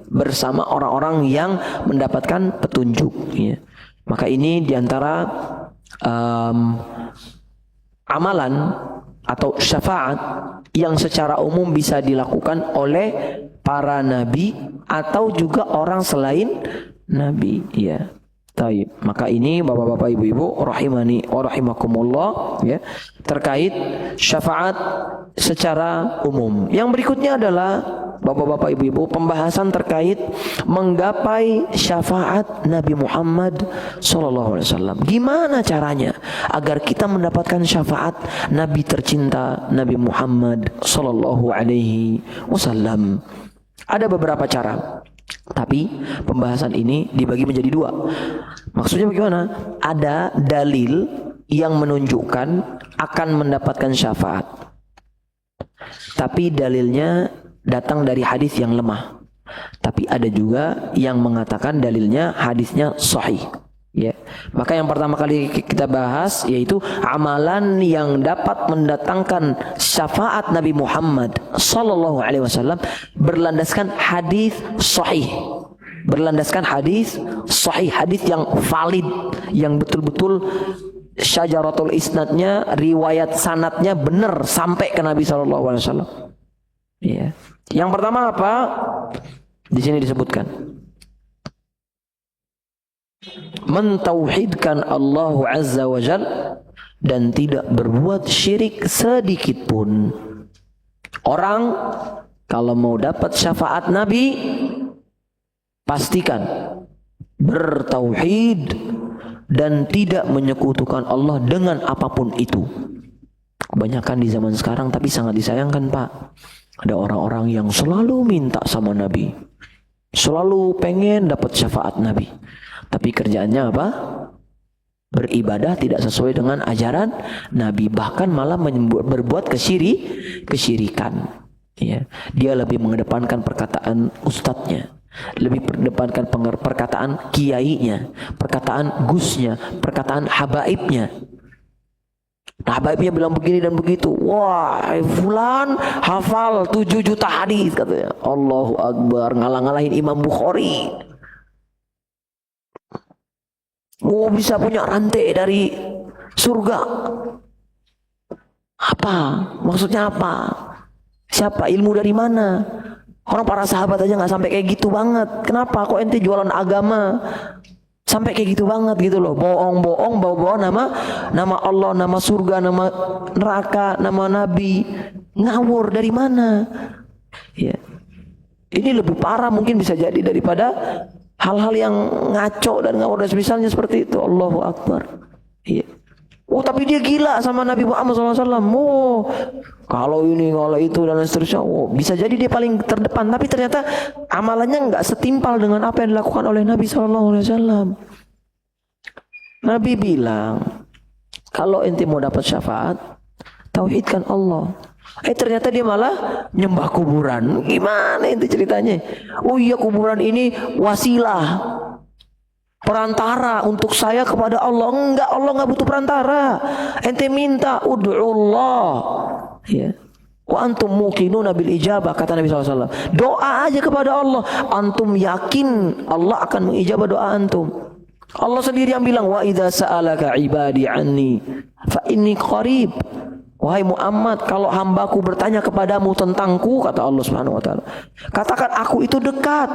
bersama orang-orang yang mendapatkan petunjuk, ya. Maka ini diantara amalan atau syafaat yang secara umum bisa dilakukan oleh para nabi atau juga orang selain Nabi, ya. Taib. Maka ini Bapak-bapak, Ibu-ibu rahimani wa rahimakumullah, ya, terkait syafaat secara umum. Yang berikutnya adalah Bapak-bapak, Ibu-ibu, pembahasan terkait menggapai syafaat Nabi Muhammad sallallahu alaihi wasallam. Gimana caranya agar kita mendapatkan syafaat Nabi tercinta Nabi Muhammad sallallahu alaihi wasallam? Ada beberapa cara. Tapi pembahasan ini dibagi menjadi dua. Maksudnya bagaimana? Ada dalil yang menunjukkan akan mendapatkan syafaat, tapi dalilnya datang dari hadis yang lemah. Tapi ada juga yang mengatakan dalilnya hadisnya sahih, ya. Maka yang pertama kali kita bahas yaitu amalan yang dapat mendatangkan syafaat Nabi Muhammad sallallahu alaihi wasallam berlandaskan hadis sahih. Berlandaskan hadis sahih, hadis yang valid, yang betul-betul syajaratul isnadnya, riwayat sanadnya benar sampai ke Nabi sallallahu alaihi wasallam. Ya. Yang pertama apa? Di sini disebutkan mentauhidkan Allah Azza wa Jal dan tidak berbuat syirik sedikit pun. Orang kalau mau dapat syafaat Nabi, pastikan bertauhid dan tidak menyekutukan Allah dengan apapun itu. Kebanyakan di zaman sekarang, tapi sangat disayangkan, Pak, ada orang-orang yang selalu minta sama Nabi, selalu pengen dapat syafaat Nabi, tapi kerjaannya apa? Beribadah tidak sesuai dengan ajaran Nabi, bahkan malah berbuat kesyirikan. Ya. Dia lebih mengedepankan perkataan ustadznya, lebih mengedepankan perkataan kiainya, perkataan gusnya, perkataan habaibnya. Nah, habaibnya bilang begini dan begitu. Wah, fulan hafal 7 juta hadis katanya. Allahu Akbar, ngalah-ngalahin Imam Bukhari. Oh, bisa punya rantai dari surga. Apa? Maksudnya apa? Siapa? Ilmu dari mana? Orang para sahabat aja nggak sampai kayak gitu banget. Kenapa? Kok ente jualan agama sampai kayak gitu banget gitu loh? Bohong-bohong, bawa-bawa nama Allah, nama surga, nama neraka, nama Nabi. Ngawur dari mana? Ya. Ini lebih parah mungkin bisa jadi daripada hal-hal yang ngaco dan ngawur dan misalnya seperti itu. Allahu Akbar. Iya. Oh, tapi dia gila sama Nabi Muhammad SAW. Oh, kalau ini, kalau itu dan seterusnya. Oh, bisa jadi dia paling terdepan, tapi ternyata amalannya nggak setimpal dengan apa yang dilakukan oleh Nabi SAW. Nabi bilang, kalau ente mau dapat syafaat, tauhidkan Allah. Ternyata dia malah nyembah kuburan. Gimana itu ceritanya? Oh iya, kuburan ini wasilah, perantara untuk saya kepada Allah. Enggak, Allah enggak butuh perantara. Ente minta ud'ullah. Ya. Wa antum muqinuna bil ijabah, kata Nabi SAW. Doa aja kepada Allah. Antum yakin Allah akan mengijabah doa antum. Allah sendiri yang bilang, wa idza sa'alaka ibadi anni fa inni qarib. Wahai Muhammad, kalau hambaku bertanya kepadamu tentangku, kata Allah Subhanahu wa taala, katakan aku itu dekat.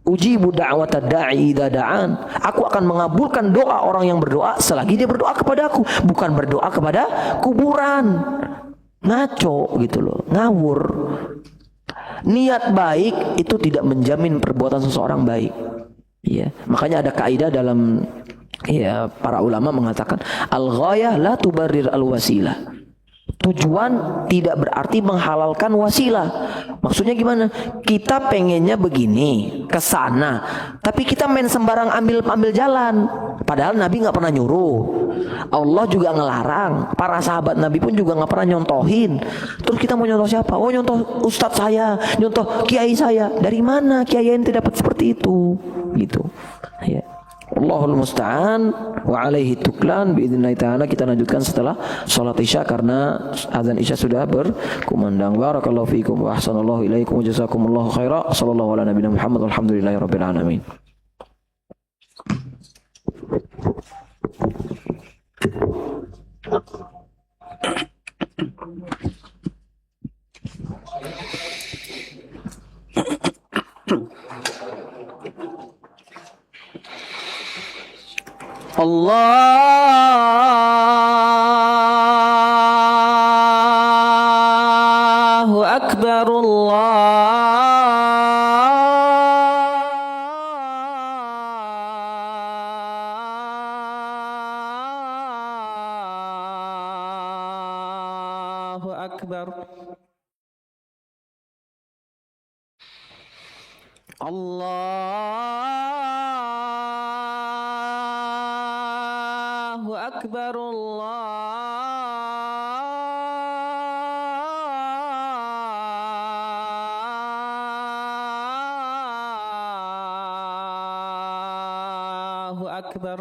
Ujibu da'watad da'i idza da'an. Aku akan mengabulkan doa orang yang berdoa selagi dia berdoa kepadaku, bukan berdoa kepada kuburan. Ngaco gitu loh, ngawur. Niat baik itu tidak menjamin perbuatan seseorang baik. Ya, makanya ada kaidah dalam para ulama mengatakan al-ghayah la tubarrir al-wasilah. Tujuan tidak berarti menghalalkan wasilah. Maksudnya gimana? Kita pengennya begini, ke sana, tapi kita main sembarang ambil jalan. Padahal Nabi nggak pernah nyuruh. Allah juga ngelarang. Para sahabat Nabi pun juga nggak pernah nyontohin. Terus kita mau nyontoh siapa? Oh, nyontoh ustadz saya, nyontoh kiai saya. Dari mana kiai ente dapat seperti itu? Gitu. Ya. Allahul musta'an wa alaihi tuklan. Biidznillah ta'ala kita lanjutkan setelah salat Isya karena azan Isya sudah berkumandang. Barakallahu fiikum wa ahsanallahu ilaikum wa jazakumullahu khaira. Sallallahu ala nabiyina Muhammad walhamdulillahi rabbil alamin. Allahu Akbar, Allahu Akbar. Allahu Akbar, Allahu Akbar.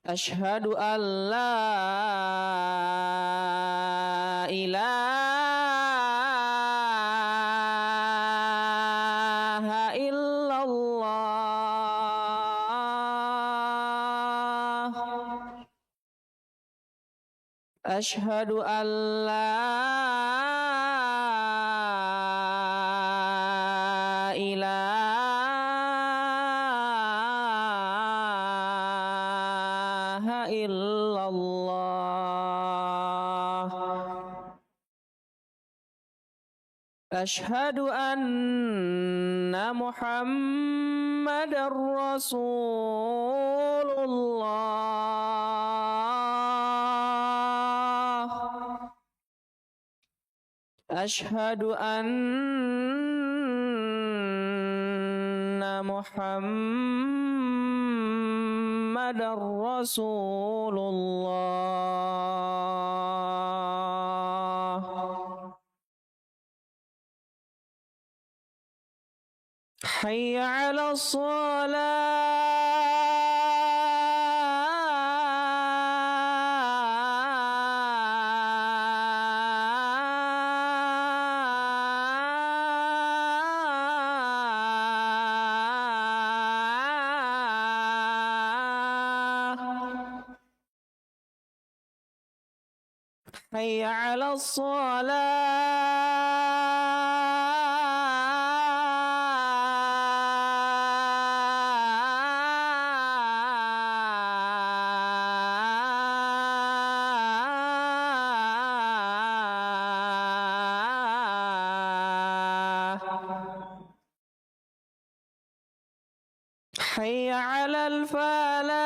Asyhadu an la ilaha illallah. Asyhadu an la ilaha illallah. Asyhadu anna Muhammadar Rasulullah. Asyhadu anna Muhammadar Rasulullah. Hayya 'alas shalah. Hayya 'alas shalah. Hayya 'alal falah.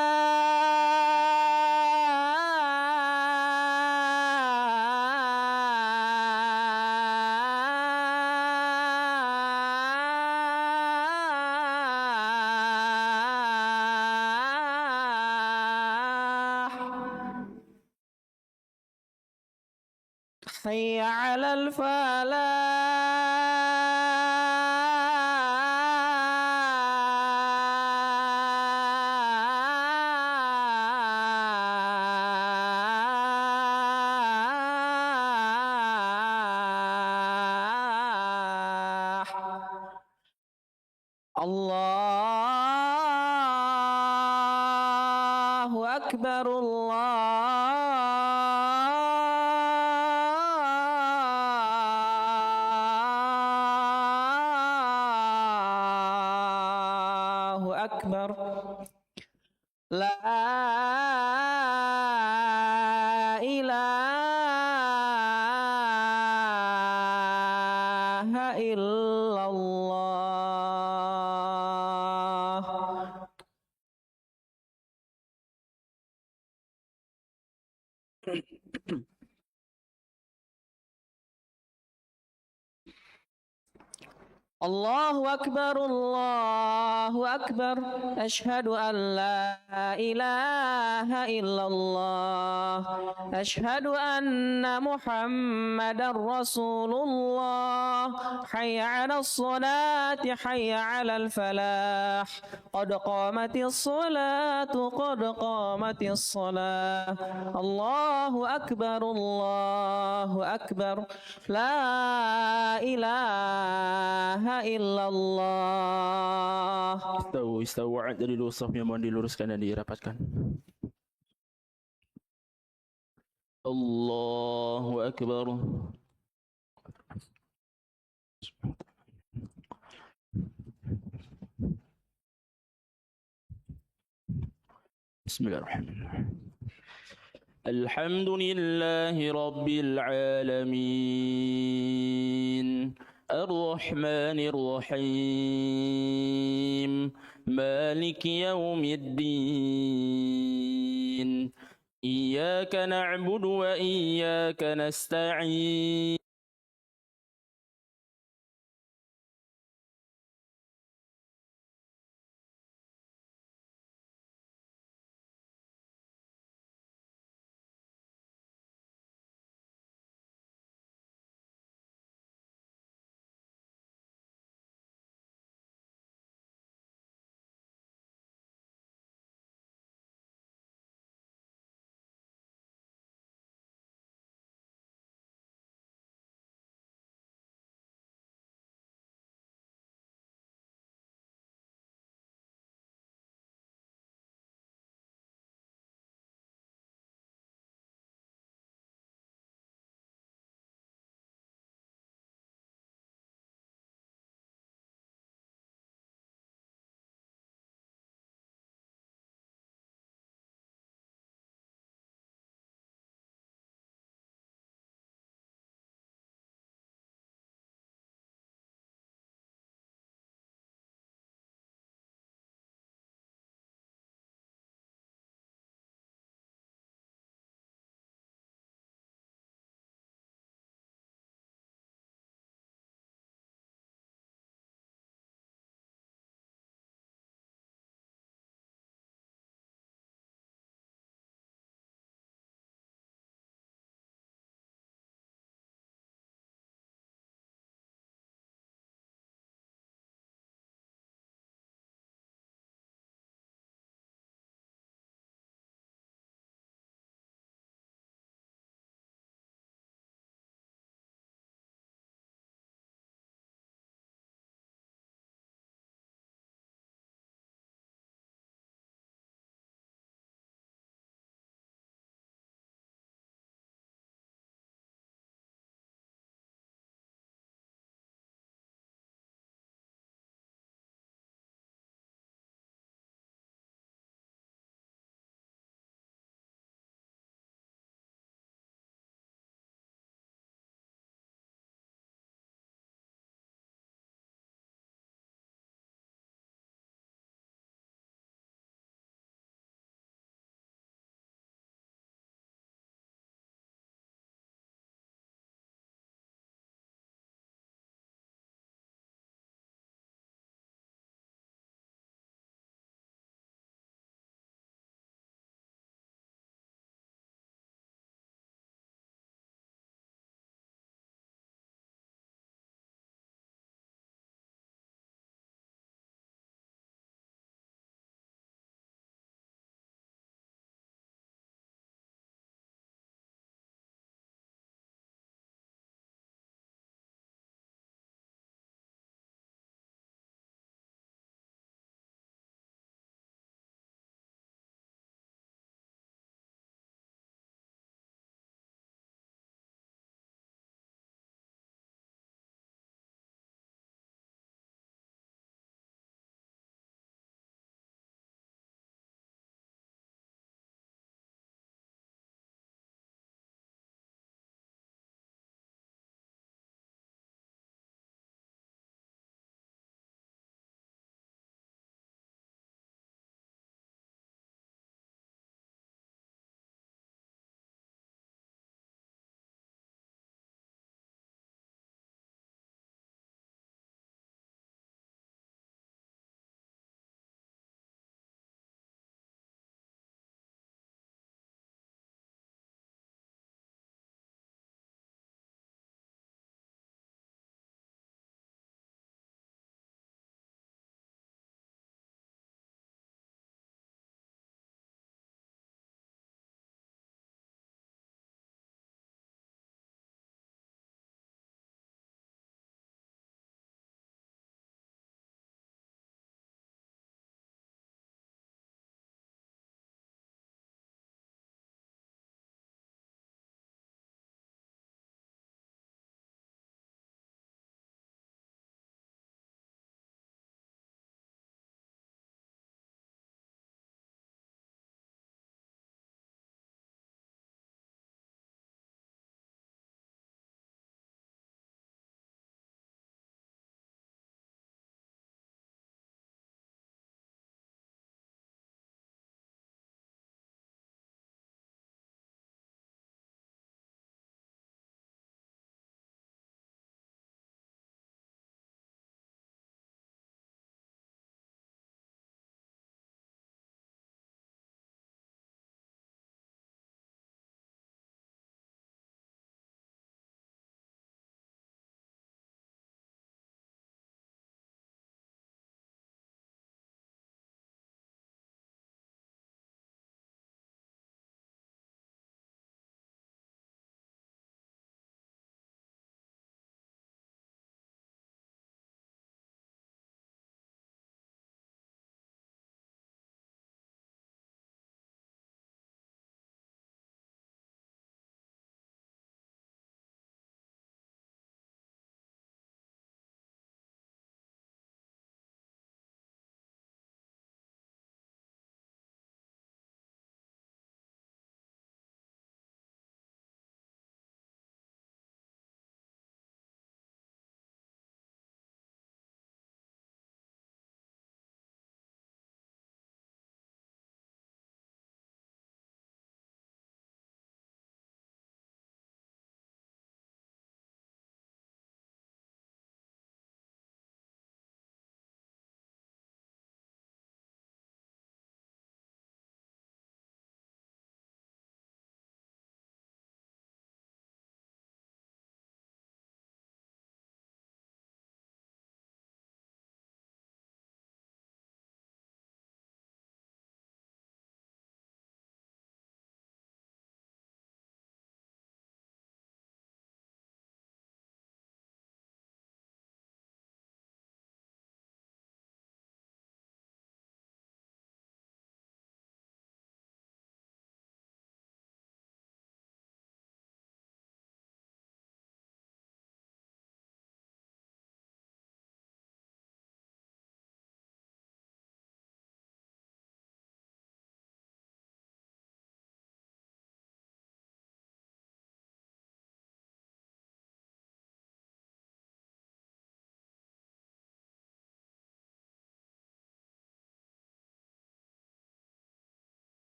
حي على الفلاح. الله أكبر الله أكبر لا إله إلا الله. الله أكبر الله أكبر أشهد أن لا إله إلا الله أشهد أن محمدا رسول الله. حي على الصلاة حي على الفلاح قد قامت الصلاة قد قامت الصلاة. الله أكبر الله أكبر لا إله إلا الله. Istawu dari safnya mohon diluruskan dan dirapatkan. Allahu Akbar. Bismillahirrahmanirrahim. Alhamdulillahi Rabbil Alamin Ar-Rahmanir Rahim Maliki Yawmiddin Iyyaka na'budu wa iyyaka nasta'in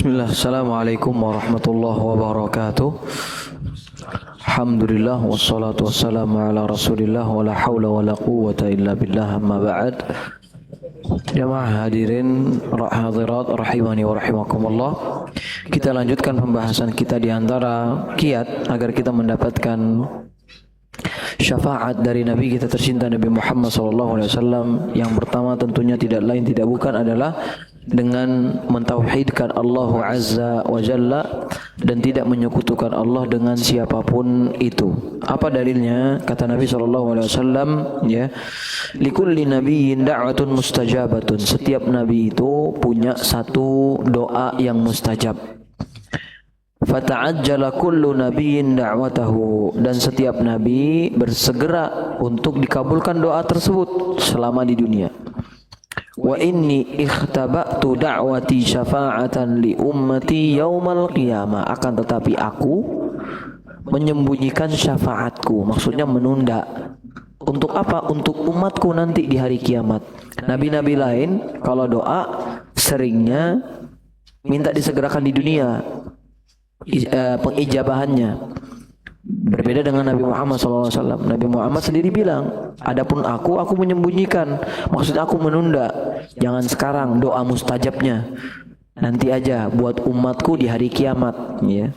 Bismillah, Assalamualaikum warahmatullahi wabarakatuh. Alhamdulillah, wassalatu wassalamu ala rasulillah, wa la hawla wa la quwwata illa billah, amma ba'd. Jamaah hadirin hadirat rahimani wa rahimakumullah. Kita lanjutkan pembahasan kita di antara kiat agar kita mendapatkan syafaat dari Nabi kita tercinta Nabi Muhammad SAW. Yang pertama tentunya tidak lain tidak bukan adalah dengan mentauhidkan Allah Azza wa Jalla dan tidak menyekutukan Allah dengan siapapun itu. Apa dalilnya? Kata Nabi SAW, ya, likulli nabiyyin da'watun mustajabatun. Setiap nabi itu punya satu doa yang mustajab. Fata'ajjala kullu nabiyyin da'watahu, dan setiap nabi bersegera untuk dikabulkan doa tersebut selama di dunia. Wa inni ikhtaba'tu da'wati syafa'atan li ummati yaumal qiyamah. Akan tetapi aku menyembunyikan syafaatku, maksudnya menunda. Untuk apa? Untuk umatku nanti di hari kiamat. Nabi-nabi lain kalau doa seringnya minta disegerakan di dunia pengijabahannya. Berbeda dengan Nabi Muhammad SAW. Nabi Muhammad sendiri bilang, adapun aku menyembunyikan. Maksudnya aku menunda. Jangan sekarang doa mustajabnya. Nanti aja buat umatku di hari kiamat. Ya.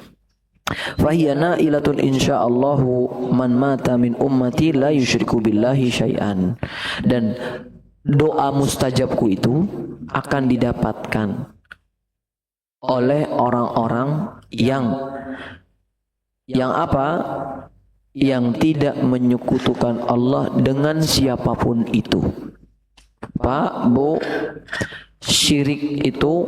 Fahiya na'ilatun insya'allahu man mata min ummati la yusyriku billahi syai'an. Dan doa mustajabku itu akan didapatkan oleh orang-orang yang apa? Yang tidak menyekutukan Allah dengan siapapun itu. Pak, Bu, syirik itu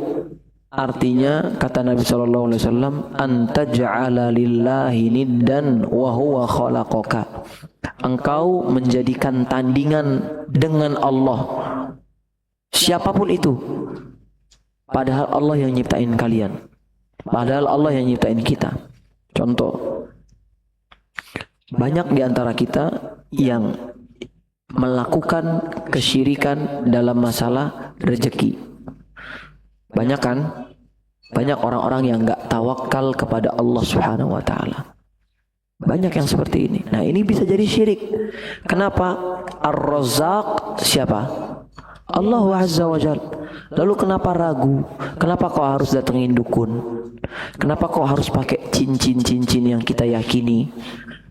artinya kata Nabi SAW, anta ja'ala lillahi niddan wa huwa khalaqaka. Engkau menjadikan tandingan dengan Allah, siapapun itu, padahal Allah yang nyiptain kalian, padahal Allah yang nyiptain kita. Contoh, banyak di antara kita yang melakukan kesyirikan dalam masalah rezeki. Banyak kan? Banyak orang-orang yang enggak tawakal kepada Allah Subhanahu wa taala. Banyak yang seperti ini. Nah, ini bisa jadi syirik. Kenapa? Ar-Razzaq siapa? Allah Azza wa Jalla. Lalu kenapa ragu? Kenapa kau harus datengin dukun? Kenapa kau harus pakai cincin-cincin yang kita yakini?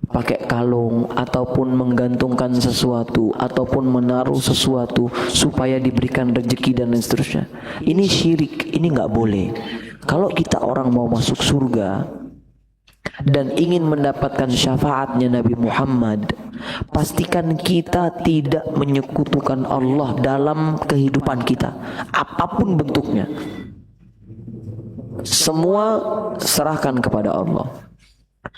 Pakai kalung ataupun menggantungkan sesuatu ataupun menaruh sesuatu supaya diberikan rezeki dan lain seterusnya. Ini syirik, ini nggak boleh. Kalau kita orang mau masuk surga dan ingin mendapatkan syafaatnya Nabi Muhammad, pastikan kita tidak menyekutukan Allah dalam kehidupan kita, apapun bentuknya. Semua serahkan kepada Allah.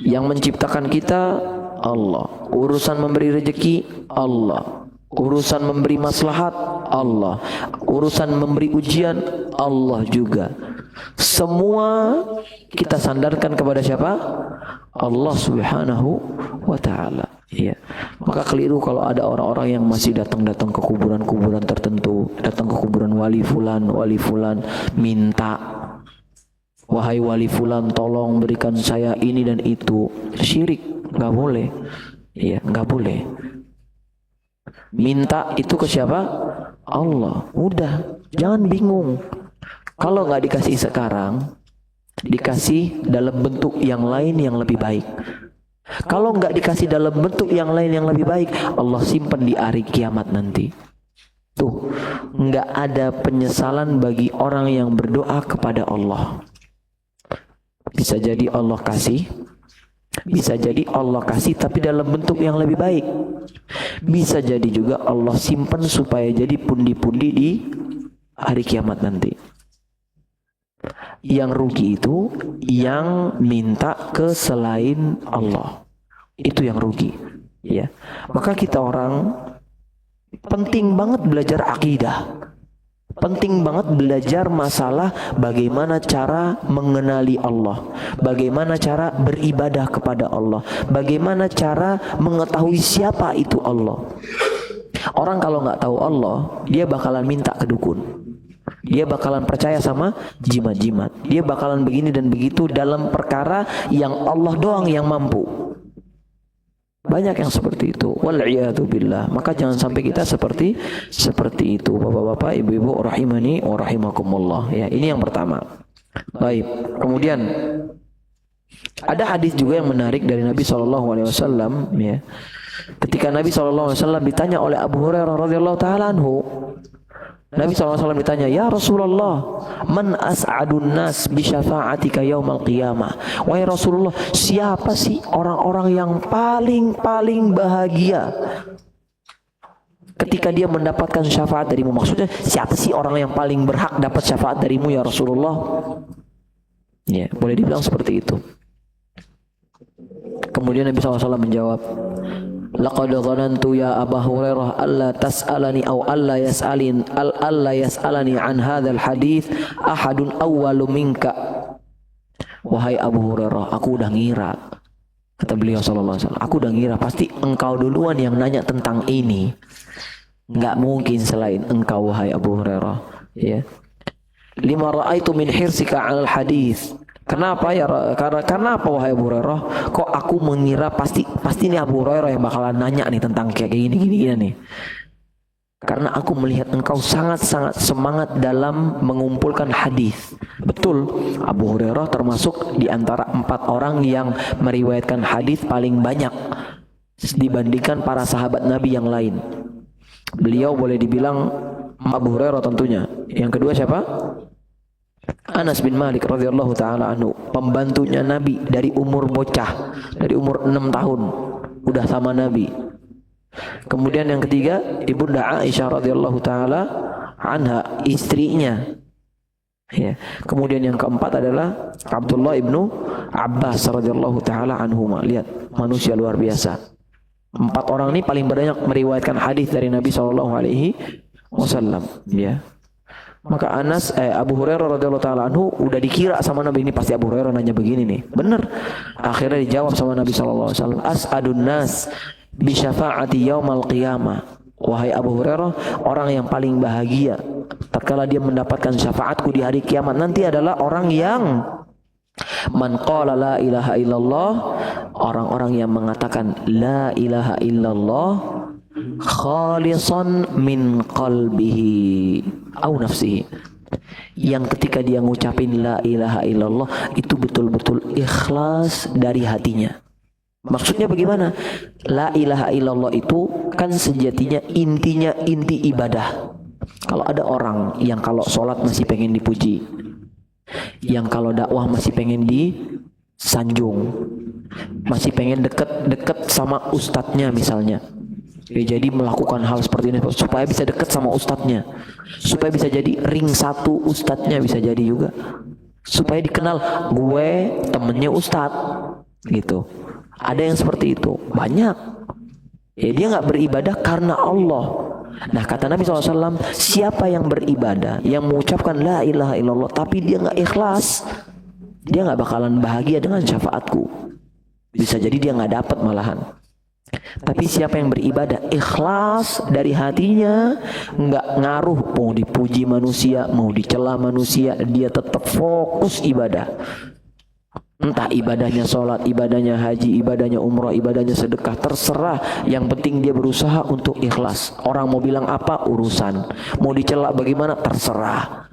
Yang menciptakan kita Allah, urusan memberi rezeki Allah, urusan memberi maslahat Allah, urusan memberi ujian Allah juga. Semua kita sandarkan kepada siapa? Allah Subhanahu wa taala. Ya. Maka keliru kalau ada orang-orang yang masih datang ke kuburan-kuburan tertentu, datang ke kuburan wali fulan minta, wahai wali fulan tolong berikan saya ini dan itu. Syirik, enggak boleh. Ya, enggak boleh. Minta itu ke siapa? Allah. Udah, jangan bingung. Kalau nggak dikasih sekarang, dikasih dalam bentuk yang lain yang lebih baik. Kalau nggak dikasih dalam bentuk yang lain yang lebih baik, Allah simpan di hari kiamat nanti. Tuh, nggak ada penyesalan bagi orang yang berdoa kepada Allah. Bisa jadi Allah kasih, Bisa jadi Allah kasih tapi dalam bentuk yang lebih baik. Bisa jadi juga Allah simpan supaya jadi pundi-pundi di hari kiamat nanti. Yang rugi itu yang minta ke selain Allah. Itu yang rugi, ya. Maka kita orang penting banget belajar akidah. Penting banget belajar masalah bagaimana cara mengenali Allah, bagaimana cara beribadah kepada Allah, bagaimana cara mengetahui siapa itu Allah. Orang kalau nggak tahu Allah, dia bakalan minta ke dukun. Dia bakalan percaya sama jimat-jimat. Dia bakalan begini dan begitu dalam perkara yang Allah doang yang mampu. Banyak yang seperti itu. Wal'iyadu billah. Maka jangan sampai kita seperti itu. Bapak-bapak, ibu-ibu, rahimani wa rahimakumullah. Ya, ini yang pertama. Baik. Kemudian ada hadis juga yang menarik dari Nabi SAW. Ya. Ketika Nabi SAW ditanya oleh Abu Hurairah radhiyallahu taala anhu, Nabi SAW ditanya, "Ya Rasulullah, man as'adun nas bi syafa'atika yaumal qiyamah?" Wahai Rasulullah, siapa sih orang-orang yang paling bahagia ketika dia mendapatkan syafaat darimu? Maksudnya, siapa sih orang yang paling berhak dapat syafaat darimu ya Rasulullah? Ya, boleh dibilang seperti itu. Kemudian Nabi SAW menjawab, "Laqad dhanantu ya Abu Hurairah alla tas'alani aw alla yas'alani an hadzal hadits ahadun awwalu minka." Wahai Abu Hurairah, aku udah ngira, kata beliau sallallahu alaihi wasallam, aku udah ngira pasti engkau duluan yang nanya tentang ini. Enggak mungkin selain engkau wahai Abu Hurairah, ya. Lima ra'aitu min hirsika 'alal hadits. Kenapa ya? Karena apa wahai Abu Hurairah? Kok aku mengira pasti ini Abu Hurairah yang bakalan nanya nih tentang kayak gini nih. Karena aku melihat engkau sangat-sangat semangat dalam mengumpulkan hadis. Betul, Abu Hurairah termasuk di antara 4 orang yang meriwayatkan hadis paling banyak dibandingkan para sahabat Nabi yang lain. Beliau boleh dibilang Abu Hurairah tentunya. Yang kedua siapa? Anas bin Malik radhiyallahu taala anhu, pembantunya Nabi dari umur bocah, dari umur 6 tahun udah sama Nabi. Kemudian yang ketiga, Ibunda Aisyah radhiyallahu taala anha, istrinya. Ya. Kemudian yang keempat adalah Abdullah ibnu Abbas radhiyallahu taala anhuma. Lihat, manusia luar biasa. 4 orang ini paling banyak meriwayatkan hadis dari Nabi sallallahu alaihi wasallam, ya. Maka Abu Hurairah radhiyallahu taala anhu udah dikira sama Nabi, ini pasti Abu Hurairah nanya begini nih. Bener. Akhirnya dijawab sama Nabi sallallahu alaihi wasallam, "As'adun nas bi syafa'ati yaumal qiyamah." Wahai Abu Hurairah, orang yang paling bahagia tatkala dia mendapatkan syafaatku di hari kiamat nanti adalah orang yang man qala la ilaha illallah, orang-orang yang mengatakan la ilaha illallah khalisan min qalbihi au nafsihi, yang ketika dia ngucapin la ilaha illallah itu betul-betul ikhlas dari hatinya. Maksudnya bagaimana? La ilaha illallah itu kan sejatinya inti ibadah. Kalau ada orang yang kalau sholat masih pengen dipuji, yang kalau dakwah masih pengen disanjung, masih pengen deket sama ustadznya misalnya, ya, jadi melakukan hal seperti ini supaya bisa dekat sama ustadznya, supaya bisa jadi ring satu ustadznya, bisa jadi juga supaya dikenal gue temennya ustadz gitu. Ada yang seperti itu banyak. Ya, dia nggak beribadah karena Allah. Nah, kata Nabi SAW, siapa yang beribadah, yang mengucapkan la ilaha illallah tapi dia nggak ikhlas, dia nggak bakalan bahagia dengan syafaatku. Bisa jadi dia nggak dapat malahan. Tapi siapa yang beribadah ikhlas dari hatinya, nggak ngaruh mau dipuji manusia, mau dicela manusia, dia tetap fokus ibadah. Entah ibadahnya sholat, ibadahnya haji, ibadahnya umrah, ibadahnya sedekah, terserah. Yang penting dia berusaha untuk ikhlas. Orang mau bilang apa, urusan. Mau dicela bagaimana, terserah.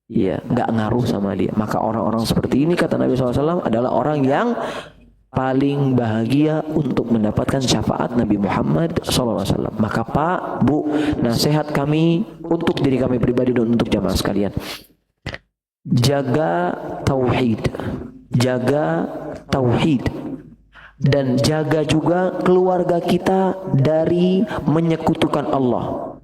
Iya, nggak ngaruh sama dia. Maka orang-orang seperti ini, kata Nabi SAW, adalah orang yang paling bahagia untuk mendapatkan syafaat Nabi Muhammad SAW. Maka Pak, Bu, nasihat kami untuk diri kami pribadi dan untuk jamaah sekalian, jaga tauhid. Jaga tauhid. dan jaga juga keluarga kita dari menyekutukan Allah.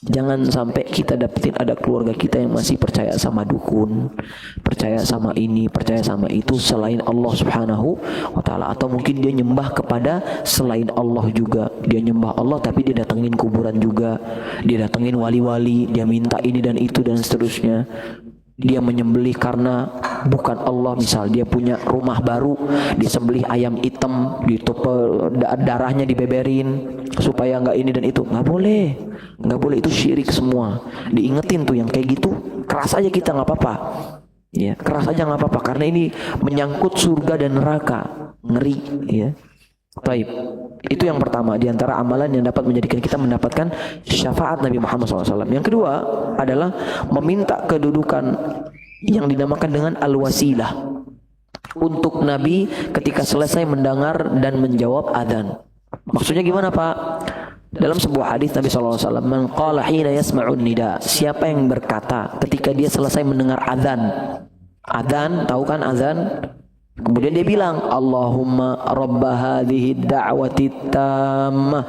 Jangan sampai kita dapetin ada keluarga kita yang masih percaya sama dukun, percaya sama ini, percaya sama itu selain Allah Subhanahu wa ta'ala. Atau mungkin dia nyembah kepada selain Allah juga. Dia nyembah Allah tapi dia datengin kuburan juga, dia datengin wali-wali, dia minta ini dan itu dan seterusnya. Dia menyembelih karena bukan Allah. Misal dia punya rumah baru, disembelih ayam hitam, darahnya dibeberin supaya nggak ini dan itu. Nggak boleh, itu syirik semua. Diingetin tuh yang kayak gitu, keras aja kita nggak apa-apa. Ya, keras aja nggak apa-apa karena ini menyangkut surga dan neraka, ngeri. Ya, baik. Itu yang pertama di antara amalan yang dapat menjadikan kita mendapatkan syafaat Nabi Muhammad SAW. Yang kedua adalah meminta kedudukan yang dinamakan dengan al-wasilah untuk Nabi ketika selesai mendengar dan menjawab adzan. Maksudnya gimana, Pak? Dalam sebuah hadis Nabi SAW, man qala hina yasma'un nida, siapa yang berkata ketika dia selesai mendengar adzan. Adzan, tahu kan adzan? Kemudian dia bilang, Allahumma rabba hadhihi da'wati tammah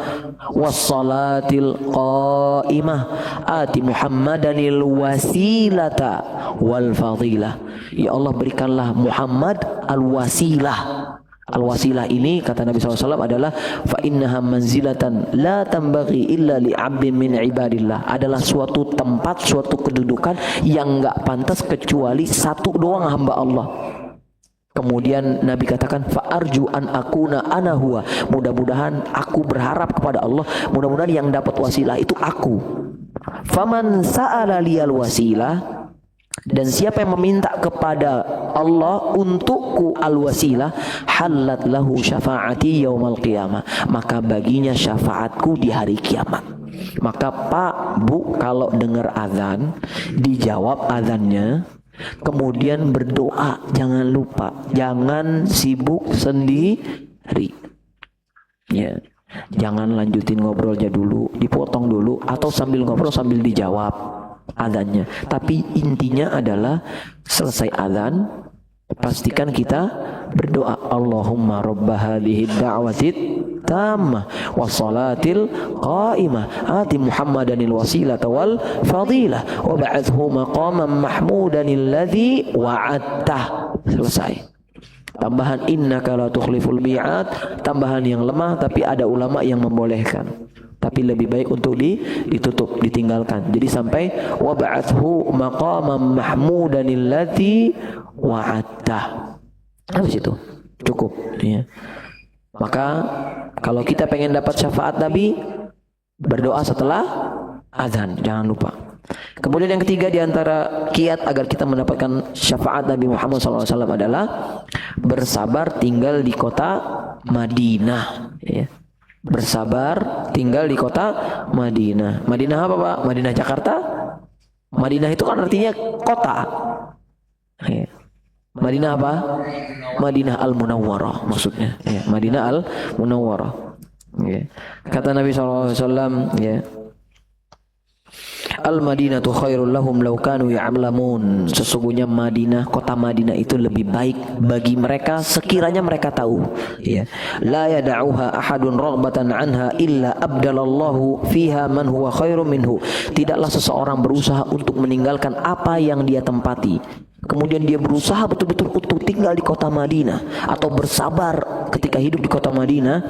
wassalatil qa'imah ati Muhammadanil wasilata wal fadilah. Ya Allah, berikanlah Muhammad al-wasilah. Al-wasilah ini kata Nabi SAW adalah fa innaha manzilatan la tambaghi illa li 'abdin min ibadillah, adalah suatu tempat, suatu kedudukan yang enggak pantas kecuali satu doang hamba Allah. Kemudian Nabi katakan fa arju an akuna ana huwa, mudah-mudahan aku berharap kepada Allah, mudah-mudahan yang dapat wasilah itu aku. Faman sa'ala liyal wasilah, dan siapa yang meminta kepada Allah untukku al-wasilah, halat lahu syafaati yaumal qiyamah, maka baginya syafaatku di hari kiamat. Maka Pak, Bu, kalau dengar azan, dijawab azannya, kemudian berdoa, jangan lupa, jangan sibuk sendiri. Ya, jangan lanjutin ngobrolnya dulu, dipotong dulu, atau sambil ngobrol sambil dijawab azannya. Tapi intinya adalah selesai azan, pastikan kita berdoa, Allahumma rabba hadhihi da'watit tammah wassalatil qa'imah ati Muhammadanil wasilata wal fadilah wa ba'athhu maqaman mahmudanil ladzi wa'adtah. Selesai. Tambahan innaka la tukhliful mi'ad, tambahan yang lemah tapi ada ulama yang membolehkan, tapi lebih baik untuk ditutup, ditinggalkan. Jadi sampai wa ba'athhu maqaman mahmudanil ladzi wa'adtah. Habis itu cukup, ya. Maka kalau kita pengen dapat syafaat Nabi, berdoa setelah azan, jangan lupa. Kemudian yang ketiga di antara kiat agar kita mendapatkan syafaat Nabi Muhammad SAW adalah bersabar tinggal di kota Madinah, ya. Bersabar tinggal di kota Madinah. Madinah apa, Pak? Madinah Jakarta? Madinah itu kan artinya kota, ya. Madinah apa? Madinah Al-Munawwarah maksudnya, ya. Madinah Al-Munawwarah, ya. Kata Nabi SAW, ya, Al-Madinatu khairul lahum law kanu ya'lamun, sesungguhnya Madinah, kota Madinah itu lebih baik bagi mereka sekiranya mereka tahu, ya. La yada'uha ahadun raghbatan anha illa abdalallahu fiha man huwa khairum minhu, tidaklah seseorang berusaha untuk meninggalkan apa yang dia tempati, kemudian dia berusaha betul-betul untuk tinggal di kota Madinah atau bersabar ketika hidup di kota Madinah,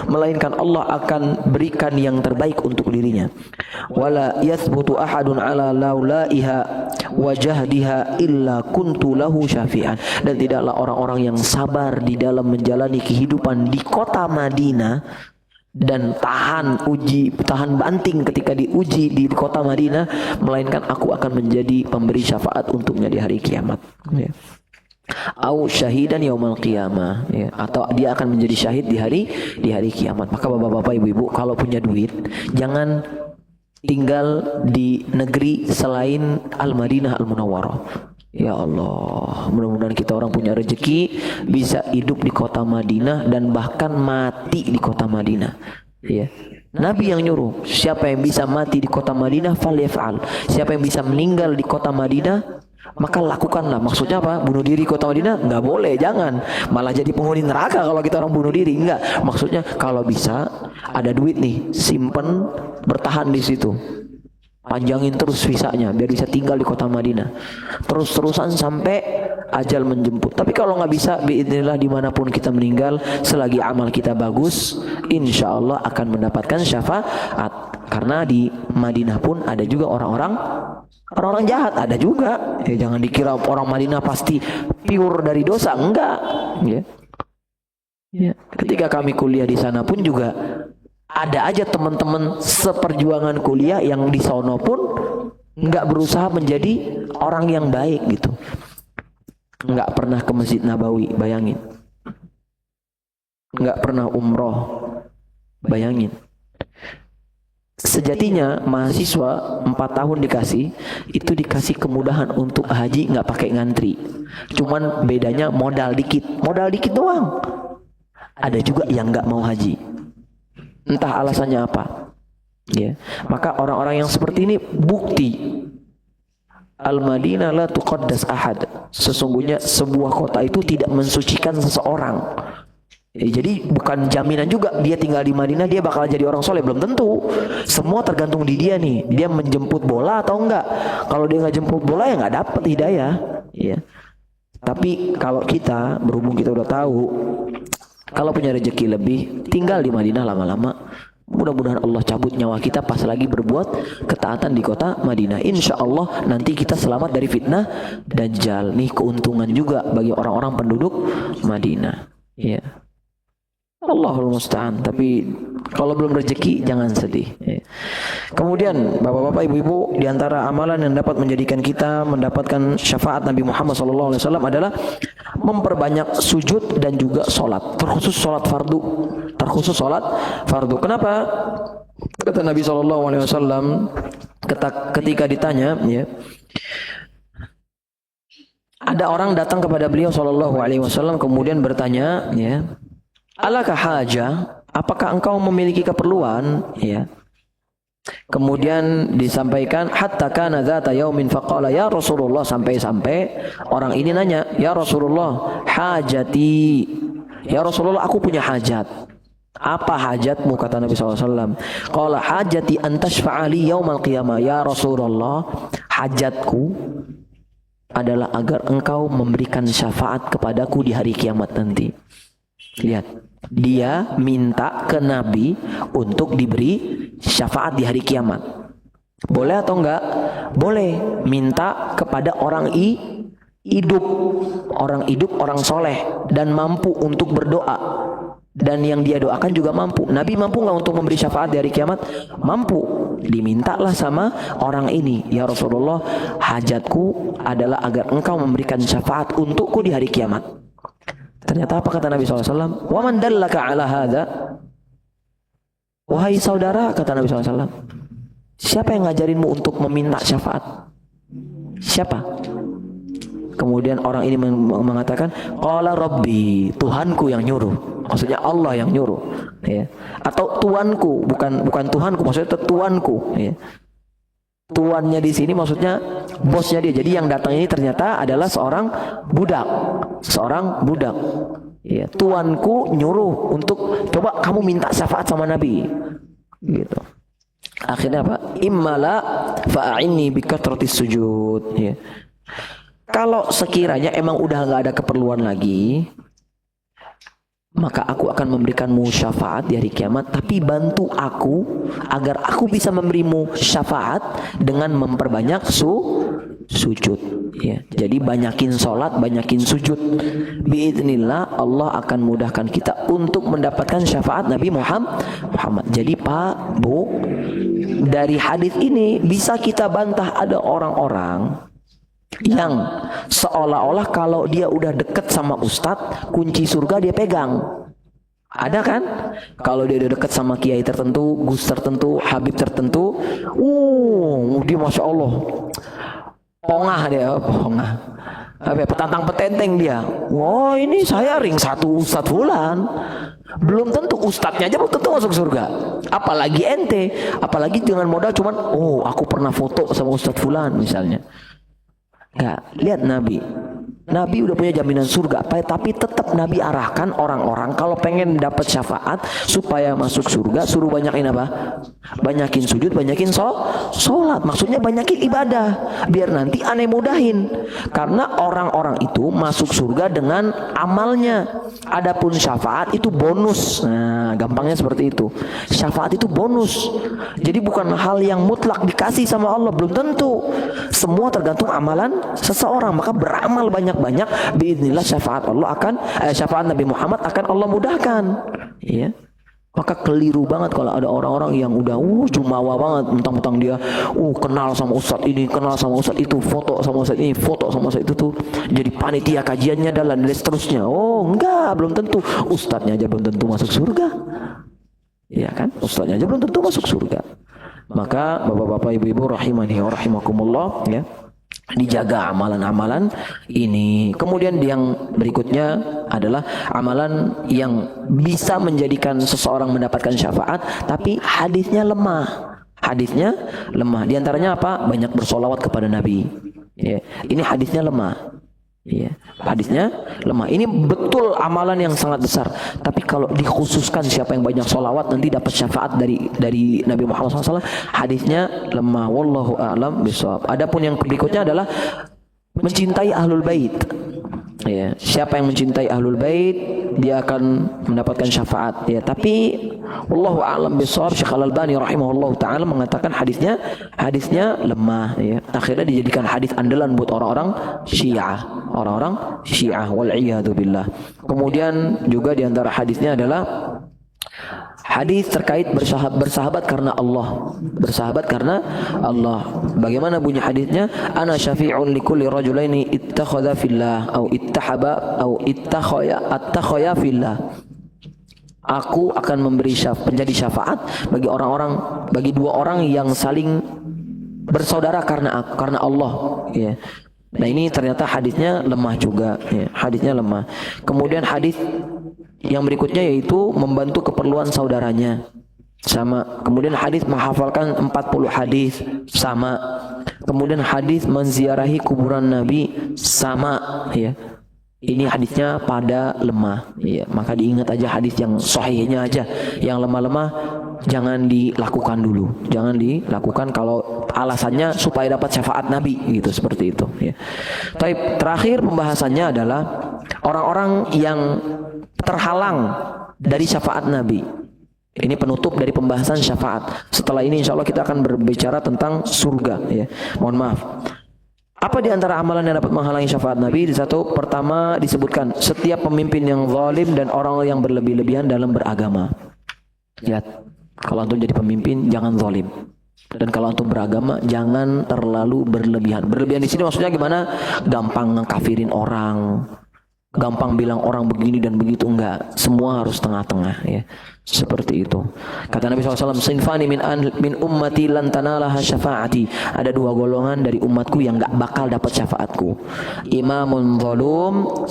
melainkan Allah akan berikan yang terbaik untuk dirinya. Wala yathbutu ahadun ala laulaiha wa jahdiha illa kuntu lahu syafi'an, dan tidaklah orang-orang yang sabar di dalam menjalani kehidupan di kota Madinah dan tahan banting ketika diuji di kota Madinah, melainkan aku akan menjadi pemberi syafaat untuknya di hari kiamat, ya. Au syahidan yaumal qiyamah, ya. Atau dia akan menjadi syahid di hari kiamat. Maka bapak-bapak, ibu-ibu, kalau punya duit jangan tinggal di negeri selain Al-Madinah Al-Munawwarah. Ya Allah, mudah-mudahan kita orang punya rezeki bisa hidup di kota Madinah dan bahkan mati di kota Madinah, ya. Nabi yang nyuruh, siapa yang bisa mati di kota Madinah falyaf'al, siapa yang bisa meninggal di kota Madinah maka lakukanlah. Maksudnya apa? Bunuh diri kota Madinah? Nggak boleh, jangan. Malah jadi penghuni neraka kalau kita orang bunuh diri. Enggak. Maksudnya kalau bisa ada duit nih, simpen, bertahan di situ. Panjangin terus visanya biar bisa tinggal di kota Madinah. Terus-terusan sampai ajal menjemput. Tapi kalau nggak bisa, biidznillah dimanapun kita meninggal, selagi amal kita bagus, insya Allah akan mendapatkan syafaat. Karena di Madinah pun ada juga orang-orang jahat, ada juga. Ya, jangan dikira orang Madinah pasti pure dari dosa, enggak. Ya. Ya. Ketika kami kuliah di sana pun juga ada aja teman-teman seperjuangan kuliah yang di sono pun nggak berusaha menjadi orang yang baik gitu. Nggak pernah ke Masjid Nabawi, bayangin. Nggak pernah umroh, bayangin. Sejatinya mahasiswa 4 tahun dikasih kemudahan untuk haji nggak pakai ngantri. Cuman bedanya modal dikit doang. Ada juga yang nggak mau haji. Entah alasannya apa. Ya. Maka orang-orang yang seperti ini bukti Al-Madinah la tuqaddas ahad. Sesungguhnya sebuah kota itu tidak mensucikan seseorang. Jadi bukan jaminan juga dia tinggal di Madinah dia bakal jadi orang soleh, belum tentu. Semua tergantung di dia nih. Dia menjemput bola atau enggak. Kalau dia nggak jemput bola ya nggak dapet hidayah. Ya. Tapi kalau kita berhubung kita udah tahu, kalau punya rezeki lebih, tinggal di Madinah lama-lama. Mudah-mudahan Allah cabut nyawa kita pas lagi berbuat ketaatan di kota Madinah. Insya Allah nanti kita selamat dari fitnah Dajjal. Nih keuntungan juga bagi orang-orang penduduk Madinah. Ya. Allahul musta'an. Tapi kalau belum rezeki jangan sedih. Ya. Kemudian bapak-bapak, ibu-ibu, di antara amalan yang dapat menjadikan kita mendapatkan syafaat Nabi Muhammad SAW adalah memperbanyak sujud dan juga sholat. Terkhusus sholat fardu. Kenapa? Kata Nabi SAW ketika ditanya, ya, ada orang datang kepada beliau SAW kemudian bertanya, ya, alaka haja, apakah engkau memiliki keperluan? Ya. Kemudian disampaikan hatta kana dzata yaumin faqala ya Rasulullah, sampai orang ini nanya, ya Rasulullah, hajati. Ya Rasulullah, aku punya hajat. Apa hajatmu, kata Nabi SAW? Qala hajati an tashfa'ali yaumal qiyamah. Ya Rasulullah, hajatku adalah agar engkau memberikan syafaat kepadaku di hari kiamat nanti. Lihat, dia minta ke Nabi untuk diberi syafaat di hari kiamat. Boleh atau enggak? Boleh. Minta kepada orang hidup, orang soleh dan mampu untuk berdoa. Dan yang dia doakan juga mampu. Nabi mampu enggak untuk memberi syafaat di hari kiamat? Mampu. Dimintalah sama orang ini, ya Rasulullah, hajatku adalah agar engkau memberikan syafaat untukku di hari kiamat. Ternyata apa kata Nabi SAW? Wa man dallaka ala hadha? Wahai saudara, kata Nabi SAW, siapa yang ngajarinmu untuk meminta syafaat? Siapa? Kemudian orang ini mengatakan, qala rabbi, Tuhanku yang nyuruh. Maksudnya Allah yang nyuruh, ya. Atau tuanku, bukan Tuhanku, maksudnya Tuanku, ya. Tuannya di sini maksudnya bosnya dia. Jadi yang datang ini ternyata adalah seorang budak. Ya, tuanku nyuruh untuk coba kamu minta syafaat sama Nabi. Gitu. Akhirnya apa? Immala fa'inni bikatratis sujud. Ya. Kalau sekiranya emang udah nggak ada keperluan lagi, maka aku akan memberikanmu syafaat di hari kiamat, tapi bantu aku agar aku bisa memberimu syafaat dengan memperbanyak sujud. Ya. Jadi banyakin sholat, banyakin sujud. Biidznillah Allah akan mudahkan kita untuk mendapatkan syafaat Nabi Muhammad. Jadi Pak, Bu, dari hadis ini bisa kita bantah ada orang-orang yang seolah-olah kalau dia udah deket sama ustadz, kunci surga dia pegang. Ada kan? Kalau dia udah deket sama kiai tertentu, gus tertentu, habib tertentu, dia Masya Allah, pongah dia, petantang petenteng dia. Oh, ini saya ring satu ustadz fulan. Belum tentu ustadznya aja belum tentu masuk surga. Apalagi ente, apalagi dengan modal cuman, aku pernah foto sama ustadz fulan misalnya. Enggak, lihat Nabi. Nabi udah punya jaminan surga, tapi tetap Nabi arahkan orang-orang kalau pengen dapat syafaat supaya masuk surga, suruh banyakin apa? Banyakin sujud, banyakin sholat. Maksudnya banyakin ibadah, biar nanti aneh mudahin. Karena orang-orang itu masuk surga dengan amalnya. Adapun syafaat itu bonus. Nah, gampangnya seperti itu. Syafaat itu bonus. Jadi bukan hal yang mutlak dikasih sama Allah, belum tentu. Semua tergantung amalan seseorang. Maka beramal banyak-banyak, biiznillah syafaat Allah akan syafaat Nabi Muhammad akan Allah mudahkan. Ya. Maka keliru banget kalau ada orang-orang yang udah jumawa banget, mentang-mentang dia kenal sama ustadz ini, kenal sama ustadz itu, foto sama ustadz ini, foto sama ustadz itu tuh jadi panitia kajiannya dan seterusnya. Oh, enggak, belum tentu. Ustadznya aja belum tentu masuk surga. Iya kan? Ustadznya aja belum tentu masuk surga. Maka bapak-bapak, ibu-ibu rahimani wa rahimakumullah, ya. Dijaga amalan-amalan ini. Kemudian yang berikutnya adalah amalan yang bisa menjadikan seseorang mendapatkan syafaat, tapi hadisnya lemah. Hadisnya lemah. Di antaranya apa? Banyak bersolawat kepada Nabi. Ya. Ini hadisnya lemah. Ya. Hadisnya lemah. Ini betul amalan yang sangat besar. Tapi kalau dikhususkan siapa yang banyak solawat nanti dapat syafaat dari Nabi Muhammad SAW. Hadisnya lemah. Wallahu a'lam bishawab. Adapun yang berikutnya adalah mencintai ahlul bait. Ya, siapa yang mencintai ahlul bait dia akan mendapatkan syafaat. Ya, tapi wallahu a'lam bishawab. Syekh Al-Albani rahimahullahu taala mengatakan hadisnya lemah. Ya. Akhirnya dijadikan hadis andalan buat orang-orang Syiah wal iyadu billah. Kemudian juga di antara hadisnya adalah hadis terkait bersahabat karena Allah. Bersahabat karena Allah. Bagaimana bunyi hadisnya? Ana syafi'un likulli rajulaini ittakhadha fillah au ittahaba au attakhaya fillah. Aku akan menjadi syafaat bagi dua orang yang saling bersaudara karena Allah, ya. Nah, ini ternyata hadisnya lemah juga, ya. Hadisnya lemah. Kemudian hadis yang berikutnya yaitu membantu keperluan saudaranya. Sama. Kemudian hadis menghafalkan 40 hadis, sama. Kemudian hadis menziarahi kuburan Nabi, sama, ya. Ini hadisnya pada lemah, ya. Maka diingat aja hadis yang sahihnya aja. Yang lemah-lemah jangan dilakukan dulu. Jangan dilakukan kalau alasannya supaya dapat syafaat Nabi, gitu, seperti itu, ya. Terakhir pembahasannya adalah orang-orang yang terhalang dari syafaat Nabi. Ini penutup dari pembahasan syafaat. Setelah ini insya Allah kita akan berbicara tentang surga, ya. Mohon maaf. Apa di antara amalan yang dapat menghalangi syafaat Nabi? Pertama disebutkan setiap pemimpin yang zalim dan orang yang berlebih-lebihan dalam beragama. Lihat, kalau antum jadi pemimpin jangan zalim. Dan kalau antum beragama jangan terlalu berlebihan. Berlebihan di sini maksudnya gimana? Gampang ngekafirin orang, gampang bilang orang begini dan begitu, enggak. Semua harus tengah-tengah, ya. Seperti itu. Kata Nabi SAW, sinfani min ummati lan tanalaha syafaati. Ada dua golongan dari umatku yang enggak bakal dapat syafaatku. Imamun zalum,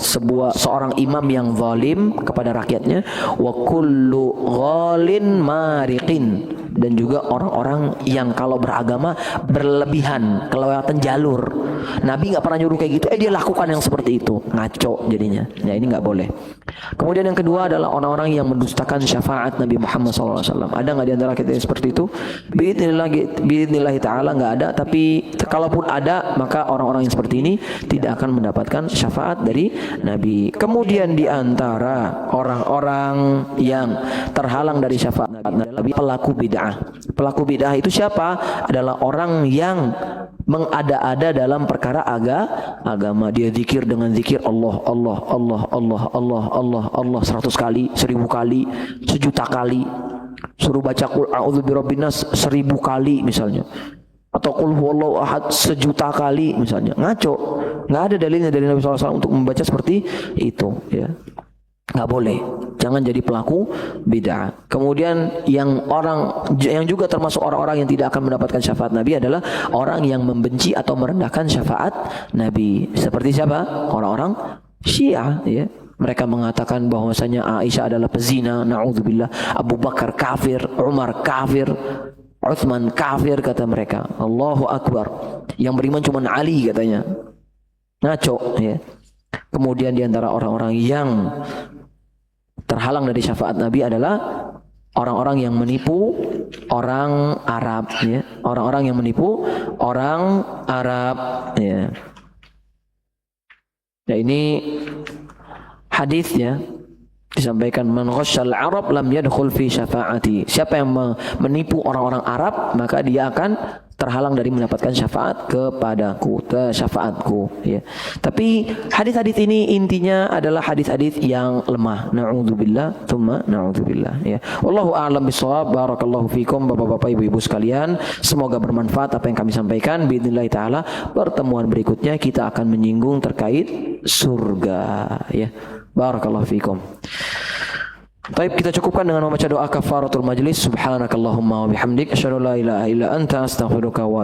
seorang imam yang zalim kepada rakyatnya, wa kullu ghalin mariqin, dan juga orang-orang yang kalau beragama berlebihan, kelewatan jalur. Nabi enggak pernah nyuruh kayak gitu, dia lakukan yang seperti itu. Ngaco jadinya. Ya, ini enggak boleh. Kemudian yang kedua adalah orang-orang yang mendustakan syafaat Nabi Muhammad SAW. Ada nggak di antara kita yang seperti itu? Biidznillah ta'ala nggak ada. Tapi kalaupun ada, maka orang-orang yang seperti ini tidak akan mendapatkan syafaat dari Nabi. Kemudian di antara orang-orang yang terhalang dari syafaat Nabi, pelaku bid'ah. Pelaku bid'ah itu siapa? Adalah orang yang mengada-ada dalam perkara agama. Dia zikir dengan zikir Allah 100 kali, 1000 kali, 1.000.000 kali. Suruh baca qul a'udzu birabbin nas 1000 kali misalnya. Atau qul huwallahu ahad 1.000.000 kali misalnya. Ngaco. Enggak ada dalilnya dari Nabi SAW untuk membaca seperti itu, ya. Nggak boleh. Jangan jadi pelaku bid'ah. Kemudian yang juga termasuk orang-orang yang tidak akan mendapatkan syafaat Nabi adalah orang yang membenci atau merendahkan syafaat Nabi. Seperti siapa? Orang-orang Syiah, ya. Mereka mengatakan bahwasanya Aisyah adalah pezina, na'udzubillah. Abu Bakar kafir, Umar kafir, Utsman kafir, kata mereka. Allahu Akbar. Yang beriman cuma Ali katanya. ngaco ya. Kemudian di antara orang-orang yang terhalang dari syafaat Nabi adalah orang-orang yang menipu orang Arab ya. Orang-orang yang menipu orang Arab ya. Ya ini hadisnya disampaikan man ghasyal Arab lam yadkhul fi syafaati. Siapa yang menipu orang-orang Arab maka dia akan terhalang dari mendapatkan syafaat kepadaku, syafaatku ya. Tapi hadis-hadis ini intinya adalah hadis-hadis yang lemah. Na'udzubillah, tsumma na'udzubillah ya. Wallahu a'lam bishawab. Barakallahu fikum Bapak-bapak, Ibu-ibu sekalian. Semoga bermanfaat apa yang kami sampaikan. Biidznillah taala pertemuan berikutnya kita akan menyinggung terkait surga ya. Barakallahu fikum. Baik, kita cukupkan dengan membaca doa kafaratul majlis. Subhanakallahumma wa bihamdik asyhadu an la ilaha illa anta astaghfiruka wa